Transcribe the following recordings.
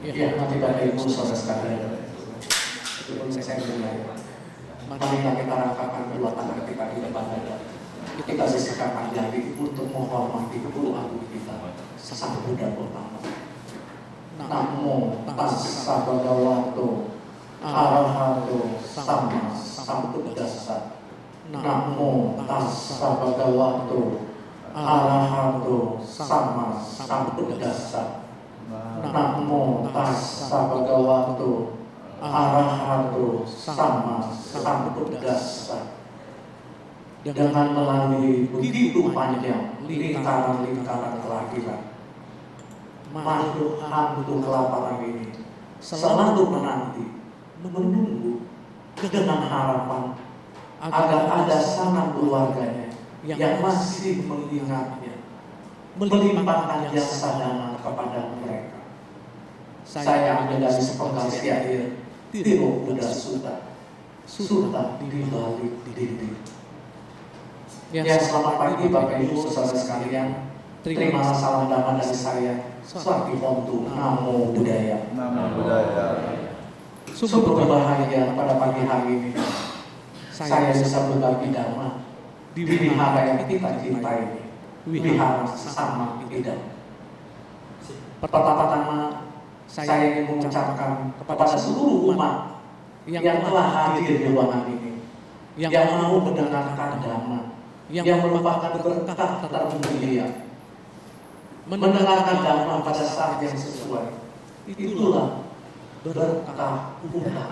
Ya, nanti Bapak Ibu saudara sekalian, sebelum saya mulai, marilah kita rangkakan dua tangan kita di depan dada. Kita sisakan panjang untuk menghormati guru agung kita, Sang Buddha Gautama. Namo tassa bhagavato arahato sama sambuddhassa. Namo tassa bhagavato arahato sama sambuddhassa. Namo tassa bhagavato arahato sama sambuddhassa. Dengan melalui begitu panjang lingkaran-lingkaran kelahiran, makhluk hantu kelaparan ini selalu menunggu dengan harapan agar ada sanak keluarganya yang masih mengingatnya, melimpahkan jasa dana kepada mereka. Saya ambil dari sepenggal syair Tiro Buddha Sutta di balik dinding. Ya, selamat pagi Bapak Ibu saudara sekalian. Terimalah salam damai dari saya, Swati Hontu. Namo Buddhaya. Namo Buddhaya. Sungguh berbahagia pada pagi hari ini saya bisa berbagi dhamma di wihara yang kita cintai ini, wihara sama tidak. Pertama-tama saya ingin mengucapkan kepada seluruh umat yang telah hadir di ruangan ini, yang mau mendengarkan dhamma, yang merupakan berkah termulia, mendengarkan dhamma pada saat yang sesuai. Itulah berkah Buddha.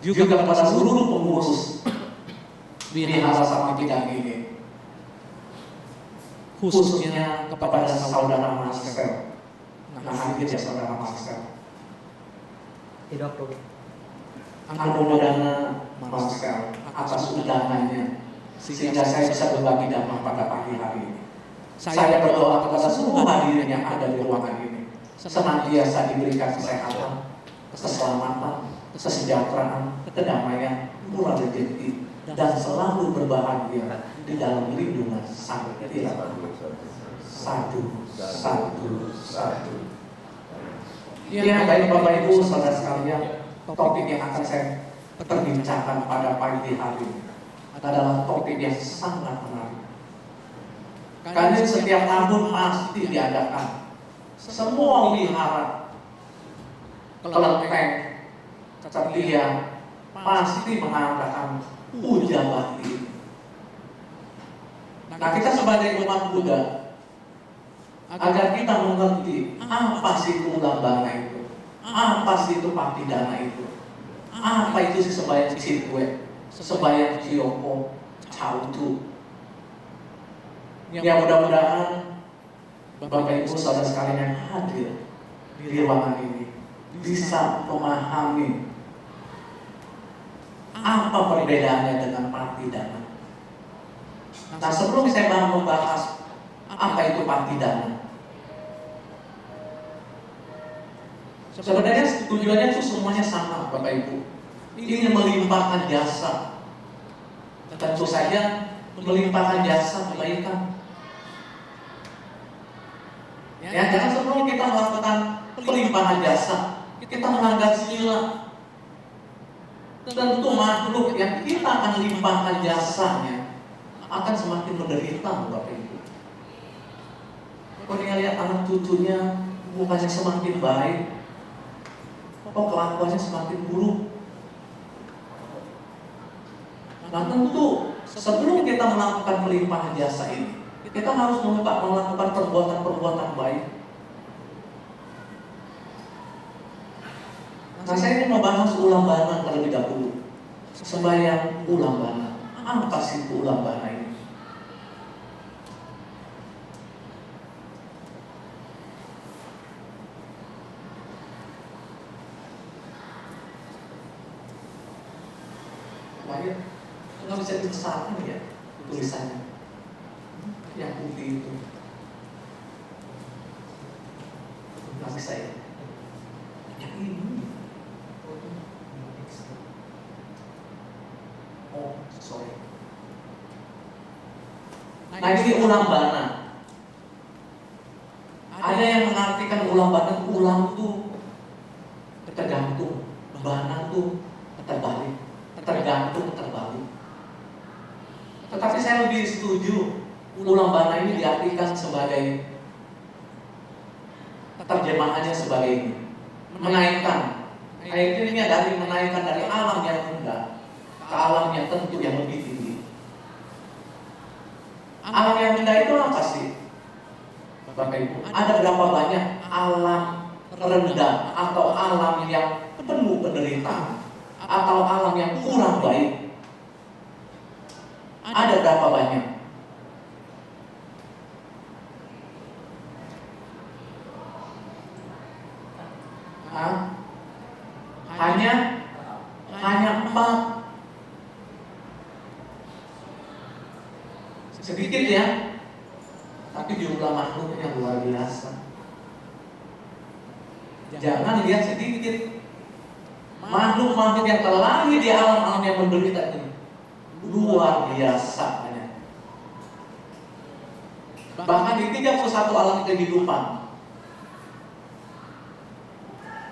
Juga kepada seluruh pengurus wihara sama tidak ini, khususnya kepada saudara Marcel. Nah, hadir ya saudara Marcel. Tidak perlu. Anumodana Marcel atas undangannya sehingga saya bisa berbagi dhamma pada pagi hari ini. Saya berdoa kepada seluruh hadirin yang ada di ruangan ini, senantiasa diberikan kesehatan, keselamatan, kesejahteraan, kedamaian, murah rezeki, dan selalu berbahagia di dalam lindungan Sang Hyang. Satu. Ya, baik Bapak Ibu saudara sekalian, topik yang akan saya perbincangkan pada pagi hari ini adalah topik yang sangat menarik. Karena setiap tahun pasti diadakan semua wihara, kelenteng, ceria pasti mengadakan puja bakti. Nah, kita sebagai umat Buddha, agar kita mengerti apa sih Ulambana itu, apa sih itu Patidana itu, apa itu Sebayang Cikwe, Sebayang Ciyoko, Cautu. Ya, mudah-mudahan Bapak Ibu saudara sekalian yang hadir di ruangan ini bisa memahami apa perbedaannya dengan Patidana. Nah, sebelum saya membahas apa itu Patidana, sebenarnya tujuannya itu semuanya sama Bapak Ibu. Ingin melimpahkan jasa. Tentu saja melimpahkan jasa kebaikan. Ya, jangan sebelum kita melakukan pelimpahan jasa, kita melanggar sila. Tentu makhluk yang kita akan limpahkan jasanya akan semakin menderita Bapak Ibu. Kalau dia lihat anak cucunya mukanya semakin baik, kok kelakuannya semakin buruk. Nah, tentu sebelum kita melakukan pelimpahan jasa ini, kita harus melakukan perbuatan-perbuatan baik. Nah, saya ingin membahas ulambana terlebih dahulu. Sembahyang ulambana. Apa sih itu ulambana ini? Baik, nggak bisa dibesarkan ya tulisannya. Yang putih itu nggak bisa ya. Yang ini. Oh, sorry. Nah, ini ulambana. Ada yang mengartikan ulambana, ulang tuh tergantung, bana tuh terbalik, tergantung terbalik. Tetapi saya lebih setuju ulambana ini diartikan sebagai, terjemahannya sebagai ini, menaikkan. Ayat ini dari menaikkan dari alam yang rendah ke alam yang tentu yang lebih tinggi. Alam yang rendah itu apa sih, Bapak Ibu? Ada berapa banyak alam rendah atau alam yang penuh penderitaan atau alam yang kurang baik? Ada berapa banyak? Hanya 4. Sedikit ya, tapi jumlah makhluknya luar biasa. Jangan lihat sedikit. Makhluk-makhluk yang terlahir di alam-alam yang menderita ini luar biasa banyak. Bahkan di 31 alam kehidupan,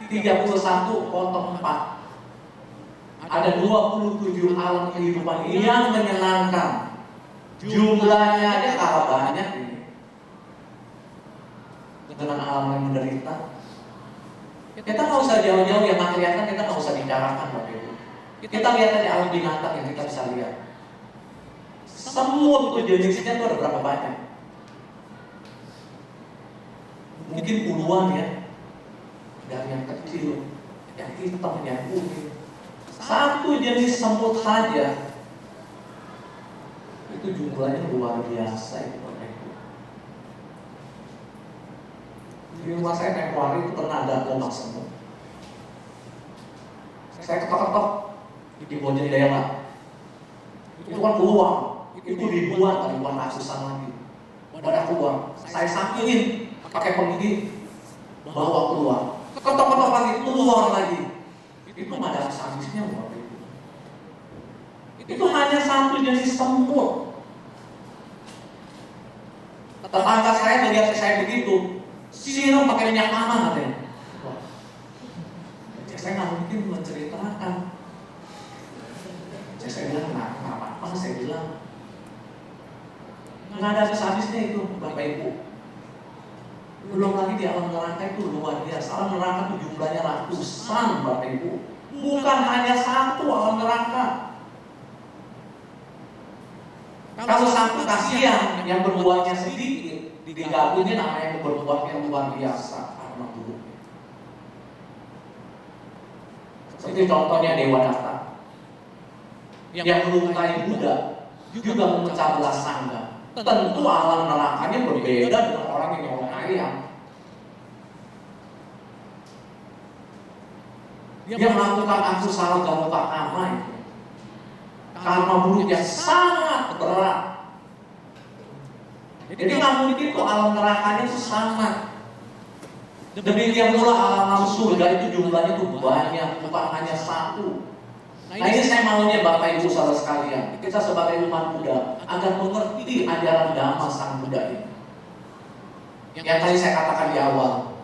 31 potong 4, ada 27 alam kehidupan yang menyenangkan. Jumlahnya aja kalah banyak ini dengan alam yang menderita. Kita nggak usah jauh-jauh yang nggak kelihatan, kita nggak usah bicarakan Bapak Ibu. Kita lihat aja alam binatang yang kita bisa lihat. Semut tuh jenisnya tuh ada berapa banyak? Mungkin puluhan ya. Dari yang kecil, yang hitam, yang kuning. Satu jenis semut saja itu jumlahnya luar biasa itu Bapak Ibu. Di rumah saya tempo hari itu pernah ada lomba semut. Saya ketok-ketok di pojok daerah. Itu kan keluar, itu ribuan ratusan lagi. Pada keluar, saya sambilin pakai penggigit bawa keluar. Ketok-ketok lagi, keluar lagi. Itu nggak ada habisnya Bapak Ibu. Itu hanya satu jenis semut. Tetangga saya melihat saya begitu, siram pakai minyak mana katanya. Saya nggak mungkin menceritakan. Saya bilang kenapa? Saya bilang nggak ada habis-habisnya itu Bapak Ibu. Belum lagi di alam neraka itu luar biasa. Alam neraka itu jumlahnya ratusan Bapak Ibu. Bukan hanya satu alam neraka. Kalau satu kasihan yang berbuatnya sedikit, digabungin sama yang berbuat yang luar biasa karena buruknya. Seperti contohnya Dewa Data yang melukai Buddha, juga memecah belah sangga. Tentu alam nerakanya berbeda dengan orang yang nyolong ayam. Dia melakukan aksi salah galupa kama itu. Karma buruknya sangat berat. Jadi nggak mungkin kok alam nerakanya itu sama. Demikian pula alam surga itu jumlahnya itu banyak, bukan hanya satu. Nah ini saya maunya Bapak Ibu saudara sekalian, kita sebagai umat Buddha agar mengerti ajaran Dhamma Sang Buddha ini. Yang tadi saya katakan di awal,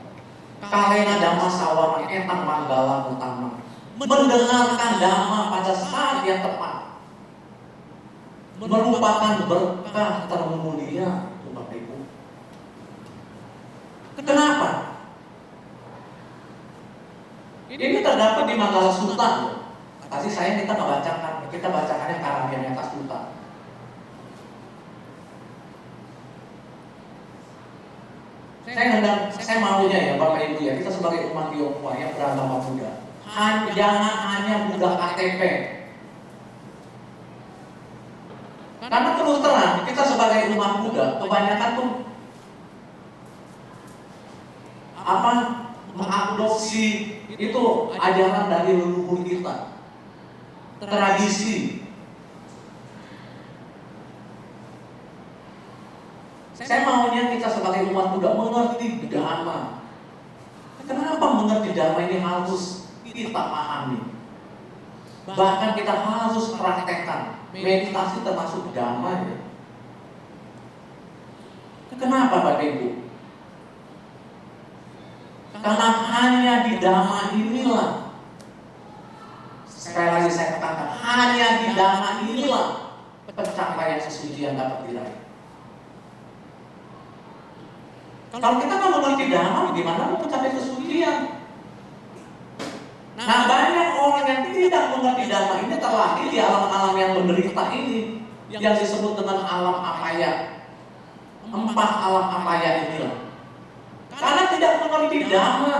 kalena Dhamma sawana etang manggala utama. Mendengarkan Dhamma pada saat yang tepat merupakan berkah termulia untuk Bapak Ibu. Kenapa? Ini terdapat di Manggala Sutta. Kasih saya kita bacakannya Karamiana Sutta. Saya maunya ya Bapak Ibu ya, kita sebagai umat Tionghoa yang beragama Buddha, jangan hanya Buddha KTP. Karena terus terang kita sebagai umat Buddha kebanyakan tuh mengadopsi itu ajaran dari leluhur kita, tradisi. Saya maunya kita sebagai umat Buddha mengerti Dhamma. Kenapa mengerti Dhamma ini harus kita pahami? Bahkan kita harus praktekkan. Meditasi termasuk Dhamma ya. Kenapa Bapak Ibu? Karena hanya di Dhamma inilah, sekali lagi saya katakan, hanya di Dhamma inilah pencapaian kesucian dapat diraih. Kalau kita nggak mengerti Dhamma, gimana mau mencapai kesucian? Nah, banyak orang yang tidak mengerti Dhamma ini terlahir di alam-alam yang menderita ini, yang disebut dengan alam apaya. 4 alam apaya inilah. Karena tidak mengerti Dhamma,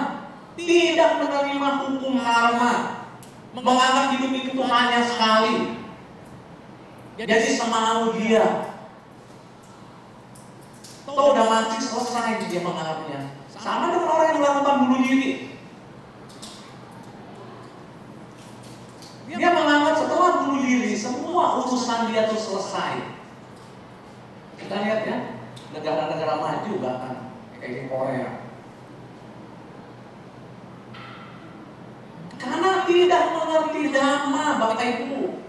tidak menerima hukum karma, menganggap hidup itu hanya sekali. Jadi semau dia. Tahu udah mati selesai dia menganggapnya. Sama dengan orang yang melakukan bunuh diri. Dia menganggap setelah bunuh diri semua urusan dia itu selesai. Kita lihat ya, negara-negara maju bahkan kayak di Korea. Karena tidak mengerti Dhamma, Bapak Ibu.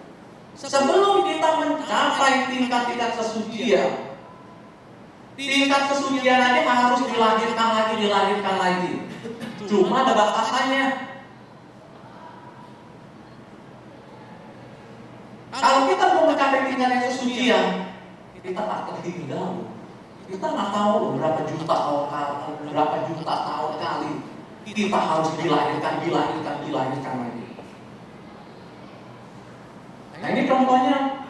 Sebelum kita mencapai tingkat-tingkat kesucian, tingkat kesucian aja harus dilahirkan lagi. Cuma ada batasannya. Kalau kita mau mencapai tingkat kesucian, kita tak tertinggal. Kita nggak tahu berapa juta tahun kali kita harus dilahirkan lagi. Nah ini contohnya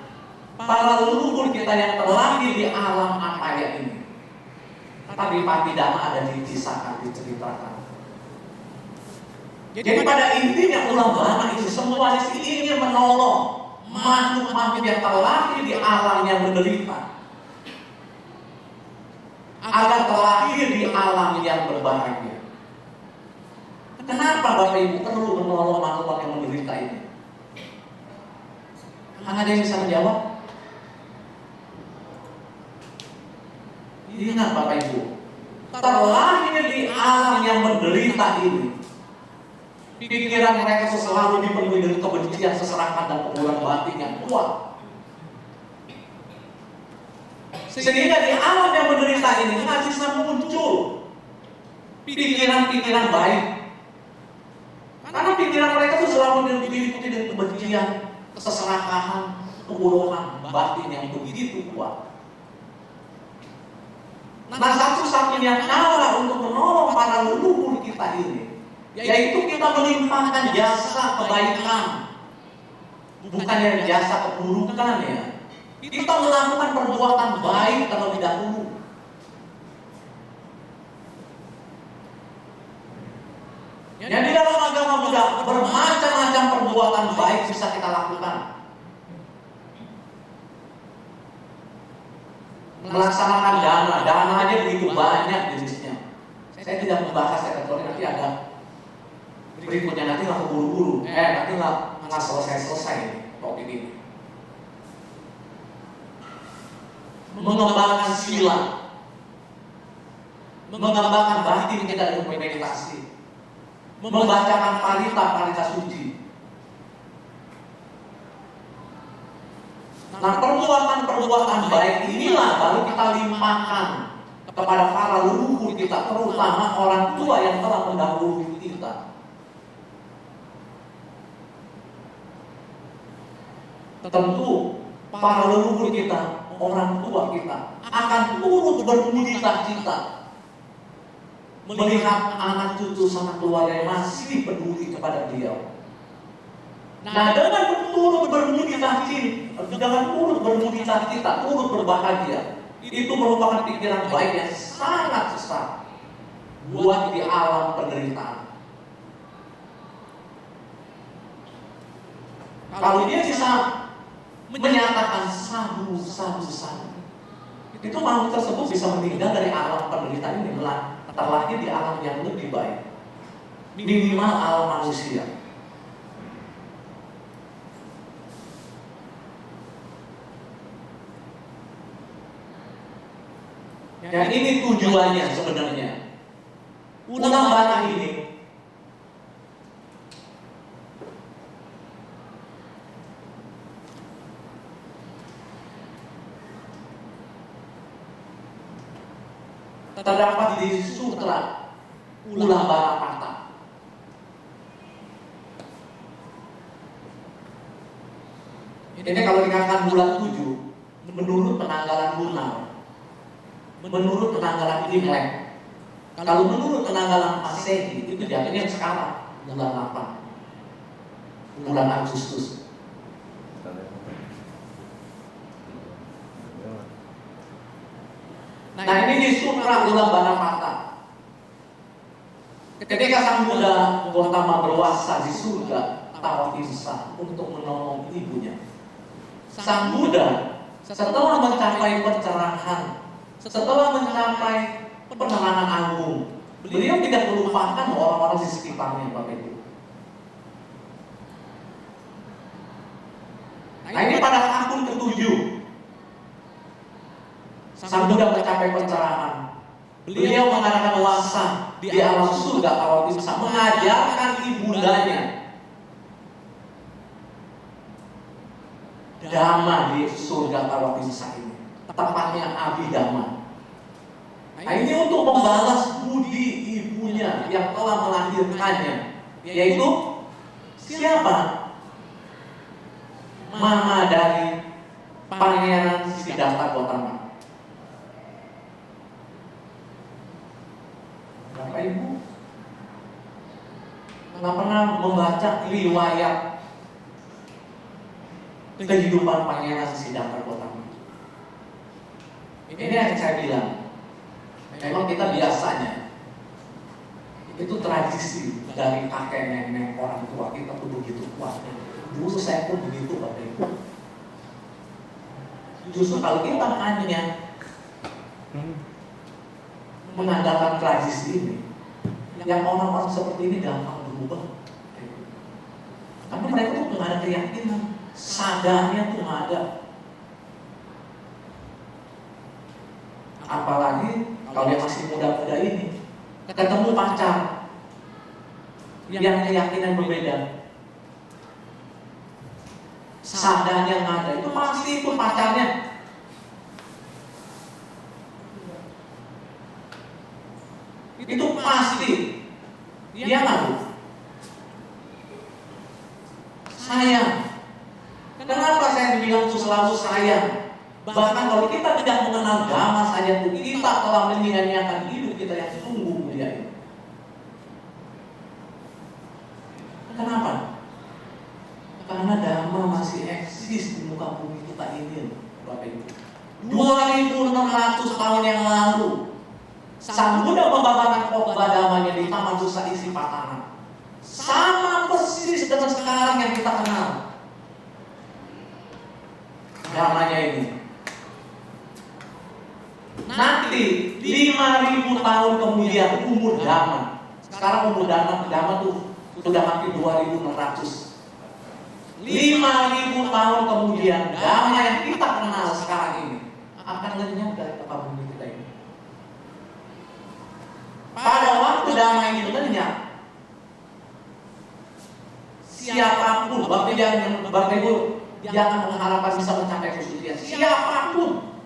para leluhur kita yang terlahir di alam apaya ini. Tapi Pati Dhamma ada dikisahkan, diceritakan. Jadi pada intinya ulama itu semuanya ingin menolong makhluk-makhluk yang terlahir di alam yang menderita agar terlahir di alam yang berbahagia. Kenapa Bapak Ibu perlu menolong makhluk yang menderita ini? Ada yang bisa menjawab? Ingat Bapak Ibu, terlahir di alam yang menderita ini, pikiran mereka selalu dipenuhi dengan kebencian, seserakan, dan keburukan batin yang kuat. Sehingga di alam yang menderita ini nggak bisa muncul pikiran-pikiran baik. Karena pikiran mereka itu selalu diikuti dengan kebencian, keserakahan, keburukan batin yang begitu kuat. Nah, satu-satunya cara untuk menolong para leluhur kita ini, yaitu kita melimpahkan jasa kebaikan, bukannya jasa keburukan ya. Kita melakukan perbuatan baik terlebih dahulu. Jadi dalam agama Buddha bermacam-macam perbuatan baik bisa kita lakukan. Melaksanakan dana aja begitu banyak jenisnya. Saya tidak membahas ya, kecuali nanti ada berikutnya, nanti nggak keburu-buru, nanti nggak selesai topik ini. Mengembangkan sila, mengembangkan batin kita dengan meditasi, membacakan parita suci. Nah, perbuatan baik inilah baru kita limpahkan kepada para leluhur kita, terutama orang tua yang telah mendahului kita. Tentu para leluhur kita, orang tua kita akan turut bermudita cita melihat anak cucu sama keluarga yang masih peduli kepada beliau. Nah, dengan turut bermudita cita, turut berbahagia, itu merupakan pikiran baik yang sangat besar buat di alam penderitaan. Kalau dia bisa menyatakan sabu, itu makhluk tersebut bisa meninggal dari alam penderitaan ini, terlahir di alam yang lebih baik, minimal alam manusia. Dan ini tujuannya sebenarnya. Ulang bana ini terdapat di sutra Ulang Bana Pata. Ini kalau dikatakan bulan 7 menurut penanggalan lunar, menurut penanggalan Imlek. Kalau menurut penanggalan Masehi itu jatuhnya sekarang bulan 8, bulan Agustus. Nah ini di Sutra Ulang Bana Pata. Ketika sang Buddha Gautama berwasa di surga Tawatimsa untuk menolong ibunya, sang Buddha setelah mencapai pencerahan, setelah mencapai penerangan agung, beliau tidak melupakan orang-orang di sekitarnya, Bapak Ibu. Nah ini pada tahun ke-7 sang Buddha mencapai pencerahan. Beliau mengadakan wasa di alam surga Tawatimsa, mengajarkan ibundanya Dhamma di surga Tawatimsa ini, tepatnya Abhidhamma. Nah ini untuk membalas budi ibunya yang telah melahirkannya, yaitu siapa? Mama dari Pangeran Siddhartha Gautama. Bapak Ibu nggak pernah membaca riwayat kehidupan Pangeran Siddhartha Gautama. Ini yang saya bilang, memang kita biasanya itu tradisi dari kakek nenek orang tua kita tuh begitu kuat. Dulu saya pun begitu, Bapak Ibu. Justru kalau kita hanya mengandalkan tradisi ini, yang orang-orang seperti ini gampang berubah. Karena mereka tuh nggak ada keyakinan, sadarnya tuh nggak ada. Apalagi kalau yang masih muda-muda ini ketemu pacar yang keyakinan berbeda, sadarnya nggak ada, itu pasti itu pacarnya. Itu pasti dia malu. Sayang. Kenapa saya bilang itu selalu sayang? Bahkan kalau kita tidak mengenal Dhamma saja, kita telah menyia-nyiakan hidup kita yang sungguh mulia ini. Kenapa? Karena Dhamma masih eksis di muka bumi kita ini, Bapak Ibu. 2600 tahun yang lalu sang Buddha membawakan khotbah Dhammanya di Taman Susa Isipatana. Sama persis dengan sekarang yang kita kenal Dhammanya ini. Nanti 5000 tahun kemudian umur Dhamma. Sekarang umur Dhamma tuh sudah hampir 2600. 5000 tahun kemudian Dhamma yang kita kenal sekarang ini akan lenyap dari muka bumi kita ini. Pada waktu Dhamma ini lenyap, siapapun, Bapak Ibu jangan mengharapkan bisa mencapai kesucian. Siapapun,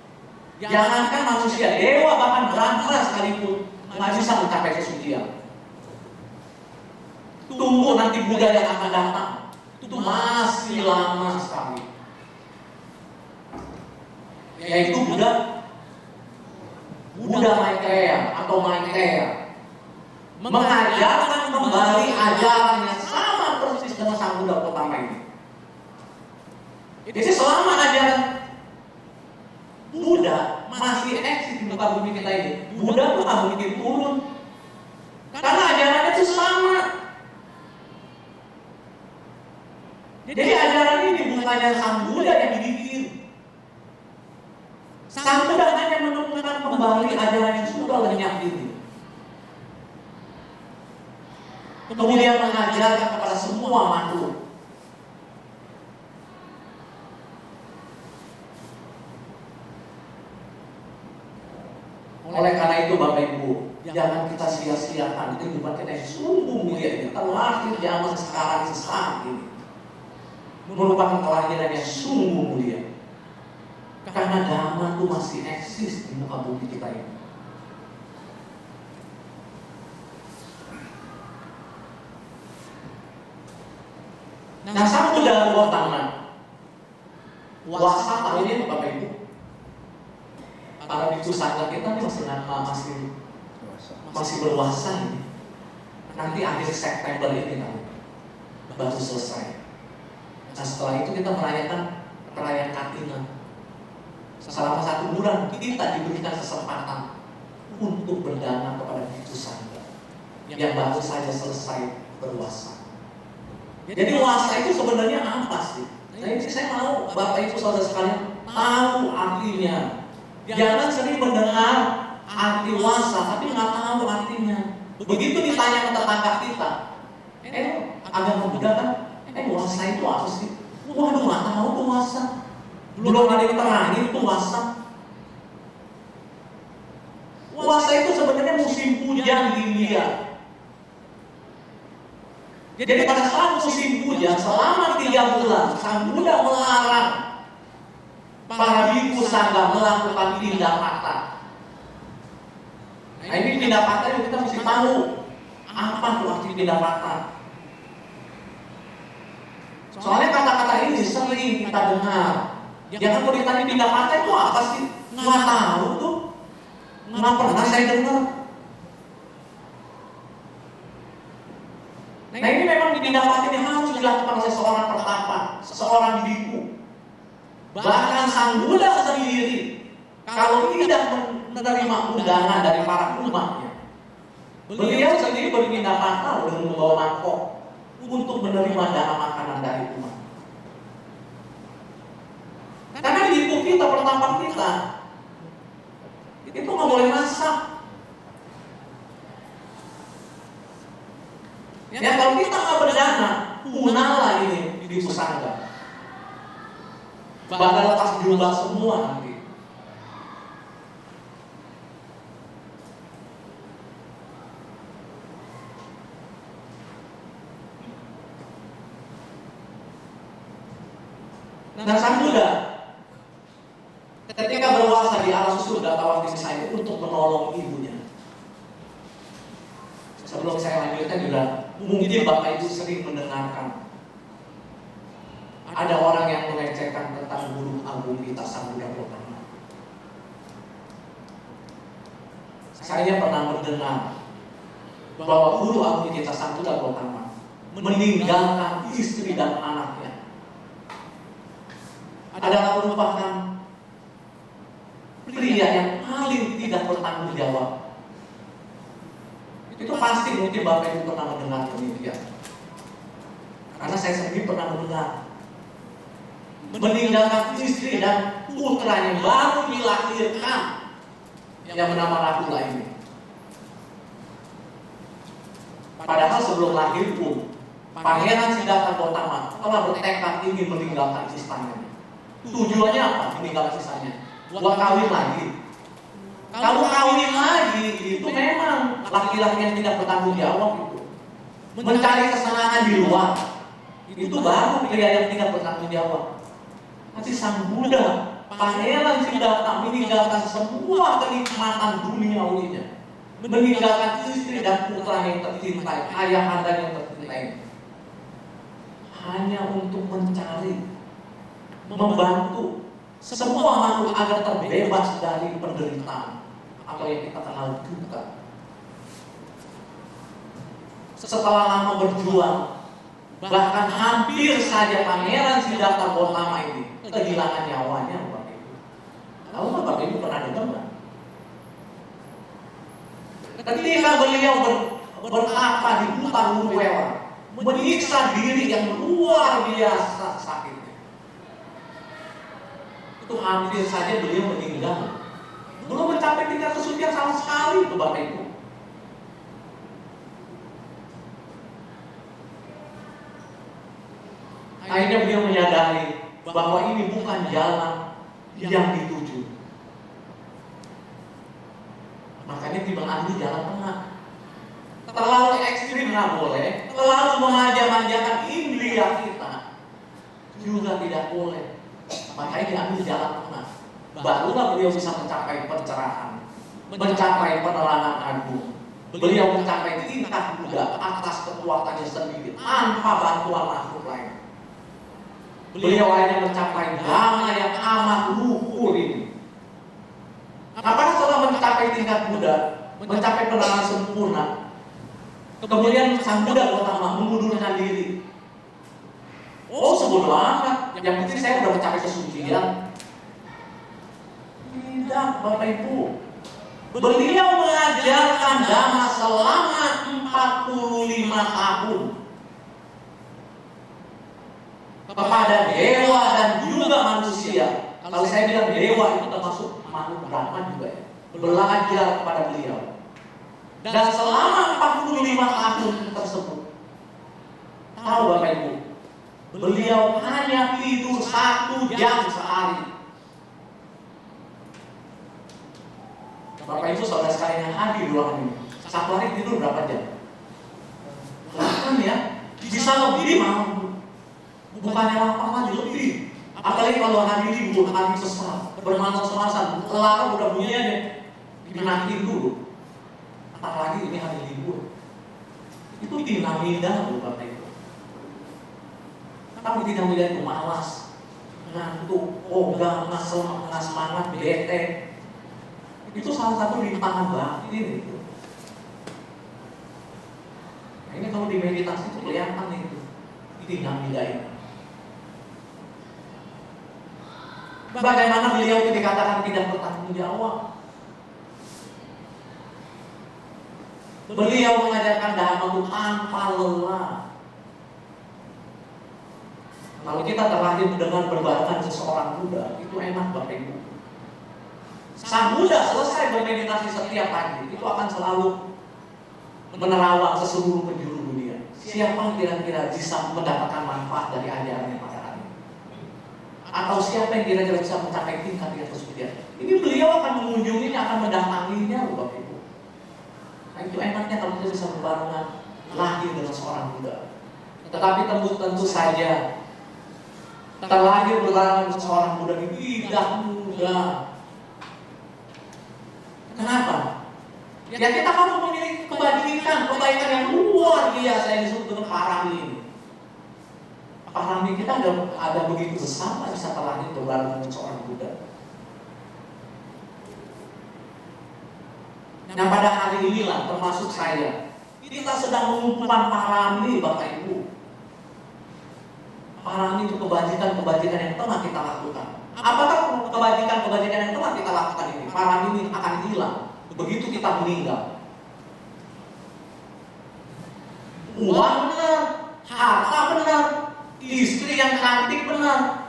jangankan manusia, dewa bahkan Brahma sekalipun nggak bisa mencapai kesucian. Tunggu nanti Buddha yang akan datang, itu masih lama sekali. Yaitu Buddha Maitreya atau Maitreya mengajarkan kembali ajaran yang sama persis dengan sang Buddha pertama ini. Jadi selama ajaran Buddha masih eksis di muka bumi kita ini, Buddha tuh nggak mungkin turun Karena ajarannya itu sama. Jadi ajaran ini bukannya Sang Buddha yang bikin. Sang Buddha hanya menemukan kembali ajaran yang sudah lenyap ini. Kemudian mengajarkan kepada semua makhluk. Oleh karena itu Bapak Ibu, jangan kita sia-siakan kehidupan kita yang sungguh mulia ini. Terlahir zaman sekarang sesaat ini merupakan kelahiran yang sungguh mulia. Karena Dhamma itu masih eksis di muka bumi kita ini. Nah, Sang Buddha Gautama wasa ini Bapak Ibu. Para biksu sangga kita ini masih berwasa ini. Nanti akhir September ini baru selesai. Nah, setelah itu kita merayakan perayaan Katina. Selama 1 bulan kita diberikan kesempatan untuk berdana kepada biksu sangga yang baru saja selesai berwasa. Jadi wasa itu sebenarnya apa sih? Nah, ini saya mau Bapak Ibu Saudara sekalian tahu artinya. Jangan sering mendengar arti wasa tapi nggak tahu artinya. Begitu ditanya ke tetangga kita, agama Buddha kan, wasa itu apa sih? Waduh, nggak tahu tuh wasa. Belum ada yang terangin tuh wasa. Wasa itu sebenarnya musim hujan di India. Jadi pada saat musim hujan selama 3 bulan, Sang Buddha melarang para biksu sangga melakukan pindah patah. Nah, ini pindah patah yang kita mesti tahu apa tuh arti pindah patah. Soalnya kata-kata ini sering kita dengar. Jangan kalau ditanya pindah patah itu apa sih? Nggak tahu tuh. Nggak pernah saya dengar. Nah, ini memang pindah patah ini harus dilakukan oleh seorang pertapa, seorang biku. Bahkan Sang Buddha sendiri kalau tidak menerima undangan dari para umatnya, beliau sendiri berpindah patah dengan membawa mangkok untuk menerima dana makanan dari umat. Karena di buku kita pertama kita itu nggak boleh masak. Ya kalau kita nggak berdana, punahlah ini di pusangga. Bakal lepas diubah semua nanti. Nah, Sang Buddha ketika berwasa di alam surga Tawafin saya untuk menolong ibunya. Sebelum saya lanjutkan juga, mungkin Bapak Ibu sering mendengarkan ada orang yang melecehkan tentang guru agung kita Sang Buddha Gautama. Saya pernah mendengar bahwa guru agung kita Sang Buddha Gautama meninggalkan istri dan anaknya adalah merupakan pria yang paling tidak bertanggung jawab. Itu pasti mungkin Bapak Ibu pernah mendengar demikian. Karena saya sendiri pernah mendengar meninggalkan istri dan putranya baru dilahirkan yang bernama Rahula ini. Padahal sebelum lahir pun Pangeran Siddhartha Gautama telah bertekad ingin meninggalkan istana. Tujuannya apa? Meninggalkan istana. Buat kawin lagi. Kalau kawin lagi itu memang laki-laki yang tidak bertanggung jawab itu. Mencari kesenangan di luar. Itu baru pria yang tidak bertanggung jawab. Tapi Sang Buddha, Pangeran Siddhartha meninggalkan semua kenikmatan duniawinya, meninggalkan istri dan putra yang tercintai, ayahanda yang tercintai, hanya untuk mencari, membantu semua makhluk agar terbebas dari penderitaan atau yang kita kenal duka. Setelah lama berjuang, bahkan hampir saja Pangeran Siddhartha Gautama ini kehilangan nyawanya, Bapak Ibu. Lalu Bapak Ibu pernah dengar nggak? Ketika beliau betapa di hutan Urwela, menyiksa diri yang luar biasa sakitnya. Itu hampir saja beliau meninggal. Belum mencapai tingkat kesucian sama sekali itu Bapak Ibu. Akhirnya beliau menyadari bahwa ini bukan jalan yang dituju. Makanya timbang ambil jalan tengah. Terlalu ekstrim nggak boleh, terlalu memanja-manjakan indria kita juga tidak boleh. Makanya diambil jalan tengah. Barulah beliau bisa mencapai pencerahan, mencapai penerangan agung. Beliau mencapai tingkat Buddha atas kekuatannya sendiri tanpa bantuan makhluk lain. Beliau hanya mencapai dhamma yang amat luhur ini. Apakah setelah mencapai tingkat Buddha, mencapai penerangan sempurna, kemudian sang Buddha Gautama mengundurkan diri? Oh, sebodoh amat. Yang penting saya sudah mencapai kesucian. Tidak, Bapak Ibu. Beliau mengajarkan dhamma selama 45 tahun kepada dewa dan juga manusia. Kalau saya bilang dewa itu termasuk makhluk Brahma juga ya. Belajar kepada beliau. Dan selama 45 tahun tersebut, tahu Bapak Ibu, beliau hanya tidur 1 jam sehari. Bapak Ibu saudara sekalian yang hadir di ruangan ini, satu hari tidur berapa jam? 8 ya, bisa lebih mau. Bukannya 8 lagi lebih. Apalagi kalau hari libur, hari besar, bermalas-malasan, alarm udah bunyi aja, dimatiin dulu. Apalagi ini hari libur. Itu dinamida loh Bapak Ibu. Tapi dinamida itu malas, ngantuk, ogah, nggak semangat, bete. Itu salah satu rintangan batin itu. Nah, ini kalau di meditasi itu kelihatan itu dinamida itu. Bagaimana beliau itu dikatakan tidak bertanggung jawab? Beliau mengajarkan dhamma itu tanpa lelah. Kalau kita terlahir dengan berbarengan seseorang Buddha, itu enak Bapak Ibu. Sang Buddha selesai bermeditasi setiap pagi, itu akan selalu menerawang ke seluruh penjuru dunia. Siapa kira-kira bisa mendapatkan manfaat dari ajarannya pada hari ini? Atau siapa yang kira-kira bisa mencapai tingkat kesucian? Ini beliau akan mengunjunginya, akan mendatanginya loh Bapak Ibu. Nah, itu enaknya kalau kita bisa berbarengan lahir dengan seorang Buddha. Tetapi tentu saja terlahir berbarengan dengan seorang Buddha itu tidak mudah. Kenapa? Ya kita harus memiliki kebaikan yang luar biasa yang disebut dengan parami ini. Parami kita ada begitu besar bisa terlahir berbarengan dengan seorang Buddha. Nah pada hari inilah termasuk saya, kita sedang mengumpulkan parami Bapak Ibu. Parami itu kebajikan yang telah kita lakukan. Apakah kebajikan yang telah kita lakukan ini, parami ini akan hilang begitu kita meninggal? Uang benar, harta benar, istri yang cantik benar,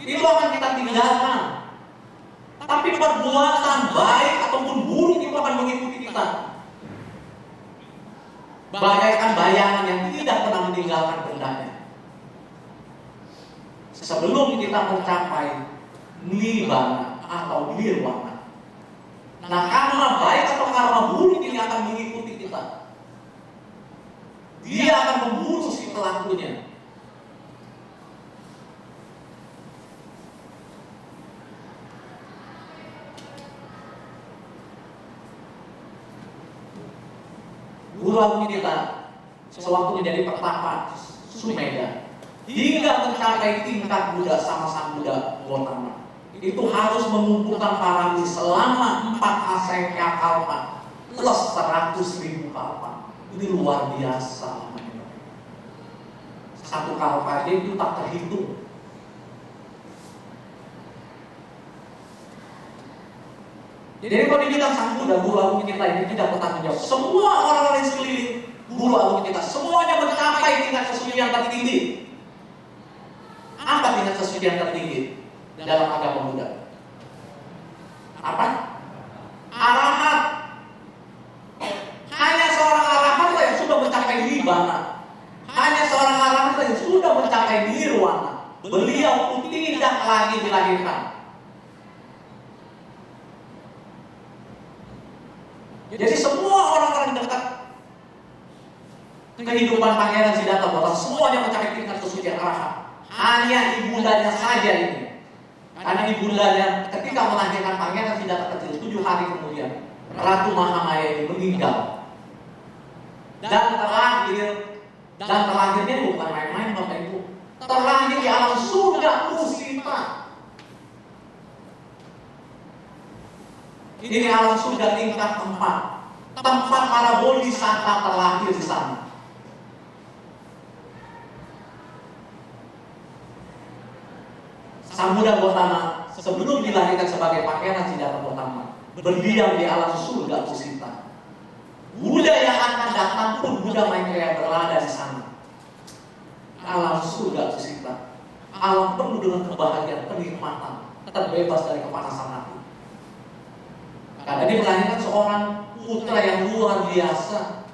itu akan kita tinggalkan. Tapi perbuatan baik ataupun buruk itu akan mengikuti kita. Bagaikan bayangan yang tidak pernah meninggalkan bendanya. Sebelum kita mencapai nibbana atau nirwana. Nah, karma baik atau karma buruk ini akan mengikuti kita. Dia akan membunuh si pelakunya. Guru agung kita sewaktu menjadi pertapa Sumedha hingga mencapai tingkat Buddha sama sang Buddha Gautama, itu harus mengumpulkan parami selama 4 asekya kalpa plus 100.000 kalpa. Ini luar biasa. Satu kalpa aja itu tak terhitung. Jadi kalau dibilang sang Buddha, guru agung kita ini tidak bertanggung jawab. Semua orang-orang di sekeliling guru agung kita, semuanya mencapai tingkat kesucian tertinggi. Apa tingkat kesucian tertinggi dalam agama Buddha? Apa? Arahat. Hanya seorang arahat yang sudah mencapai nibbana. Hanya seorang arahat yang sudah mencapai nirwana. Beliau tidak lagi dilahirkan. Jadi semua orang-orang dekat kehidupan Pangeran Siddhartha Gautama semuanya mencapai tingkat kesucian arahat. Hanya ibundanya saja ini. Karena ibundanya ketika melahirkan Pangeran Siddhartha kecil 7 hari kemudian Ratu Mahamaya ini meninggal. Dan terakhirnya bukan main-main Bapak Ibu. Terakhir di alam surga Kusita. Ini alam surga tingkat 4. Tempat para bodhisattva terlahir di sana. Sang Buddha Gautama sebelum dilahirkan sebagai Pangeran Siddhartha Gautama berdiam di alam surga Kusita. Buddha yang akan datang pun Buddha Maitreya berada di sana. Alam surga Kusita. Alam penuh dengan kebahagiaan, kenikmatan, terbebas dari kepanasan hati. Karena dia melahirkan seorang putra yang luar biasa.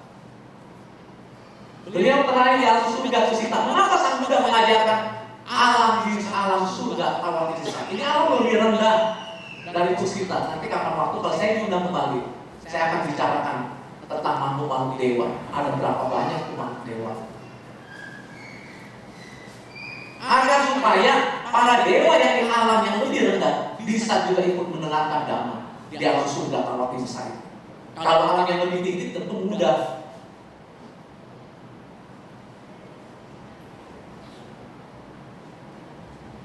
Beliau terlahir di alam surga Kusita. Mengapa sang Buddha mengajarkan alam surga awal Kusita? Ini alam lebih rendah dari Kusita. Nanti kapan waktu kalau saya diundang kembali, saya akan bicarakan tentang makhluk dewa. Ada berapa banyak makhluk dewa? Agar supaya para dewa yang di alam yang lebih rendah bisa juga ikut mendengarkan dhamma di alam surga kalau bisa. Kalau alam yang lebih tinggi tentu mudah.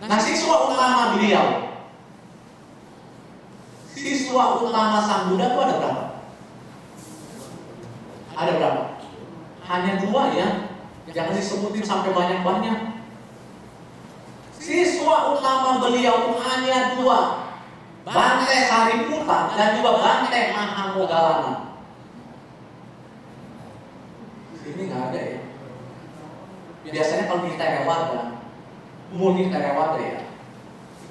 Nah, siswa utama beliau, siswa utama sang Buddha itu ada berapa? Ada berapa? Hanya 2 ya. Jangan disebutin sampai banyak-banyak. Siswa utama beliau hanya 2. Bante Sariputta dan juga Bante Mahamoggallana. Ini nggak ada ya. Biasanya kalau di Theravada, murni Theravada ya,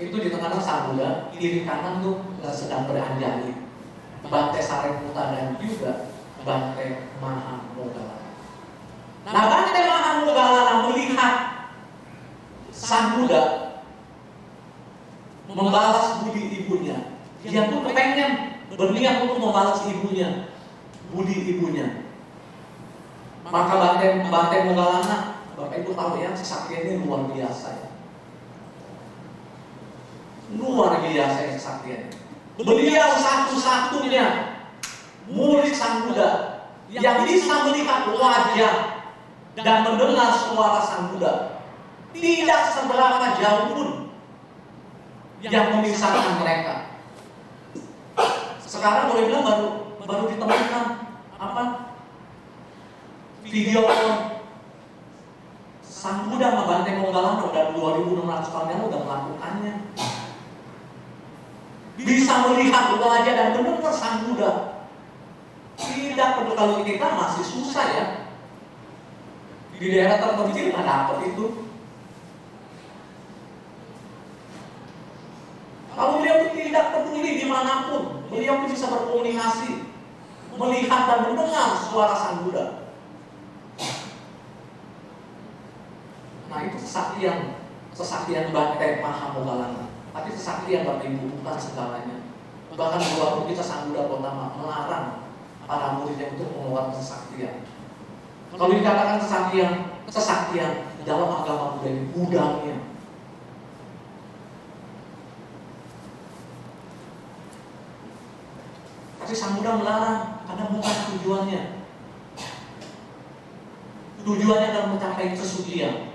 itu di tengah-tengah sang Buddha, kiri kanan tuh sedang beranjali. Bante Sariputta dan juga Bante Mahamoggallana. Nah, Bante Mahamoggallana melihat sang Buddha membalas budi ibunya. Dia pun kepengen berniat untuk membalas ibunya, budi ibunya. Maka Bante Moggallana, Bapak Ibu tahu ya, kesaktiannya luar biasa ya. Luar biasa ya kesaktiannya. Beliau satu-satunya murid sang Buddha yang bisa melihat wajah dan mendengar suara sang Buddha. Tidak seberapa jauh pun yang memisahkan mereka. Sekarang boleh bilang baru ditemukan apa? Video call. Sang Buddha sama Bante Moggallana udah 2600 tahun yang udah melakukannya. Bisa melihat wajah dan mendengar sang Buddha. Tidak perlu, kalau kita masih susah ya. Di daerah terpencil nggak dapat itu. Kalau beliau tidak peduli dimanapun, beliau bisa berkomunikasi, melihat dan mendengar suara sang Buddha. Nah, itu kesaktian Bante Mahamoggallana. Tapi kesaktian Bapak Ibu bukan segalanya. Bahkan waktu kita sang Buddha Gautama melarang para muridnya untuk mengeluarkan kesaktian. Kalau dikatakan kesaktian dalam agama Buddha ini gudangnya. Tapi sang Buddha melarang karena bukan tujuannya. Tujuannya adalah mencapai kesucian.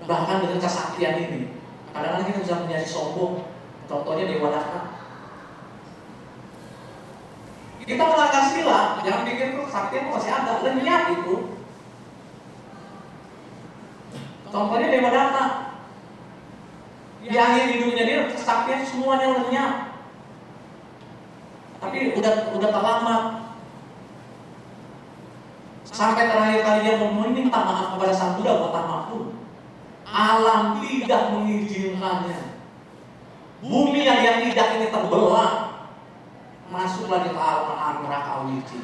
Bahkan dengan kesaktian ini, kadang-kadang kita bisa menjadi sombong. Contohnya Dewa Dharma. Kita melanggar sila, jangan pikir kesaktian masih ada, lenyap itu. Contohnya Dewa Dharma. Di akhir hidupnya dia kesaktian semuanya lenyap. Tapi udah terlambat. Sampai terakhir kali dia meminta maaf kepada Sang Buddha buat maaf pun alam tidak mengizinkannya. Bumi yang tidak ini terbelah, masuklah di alam neraka Awici.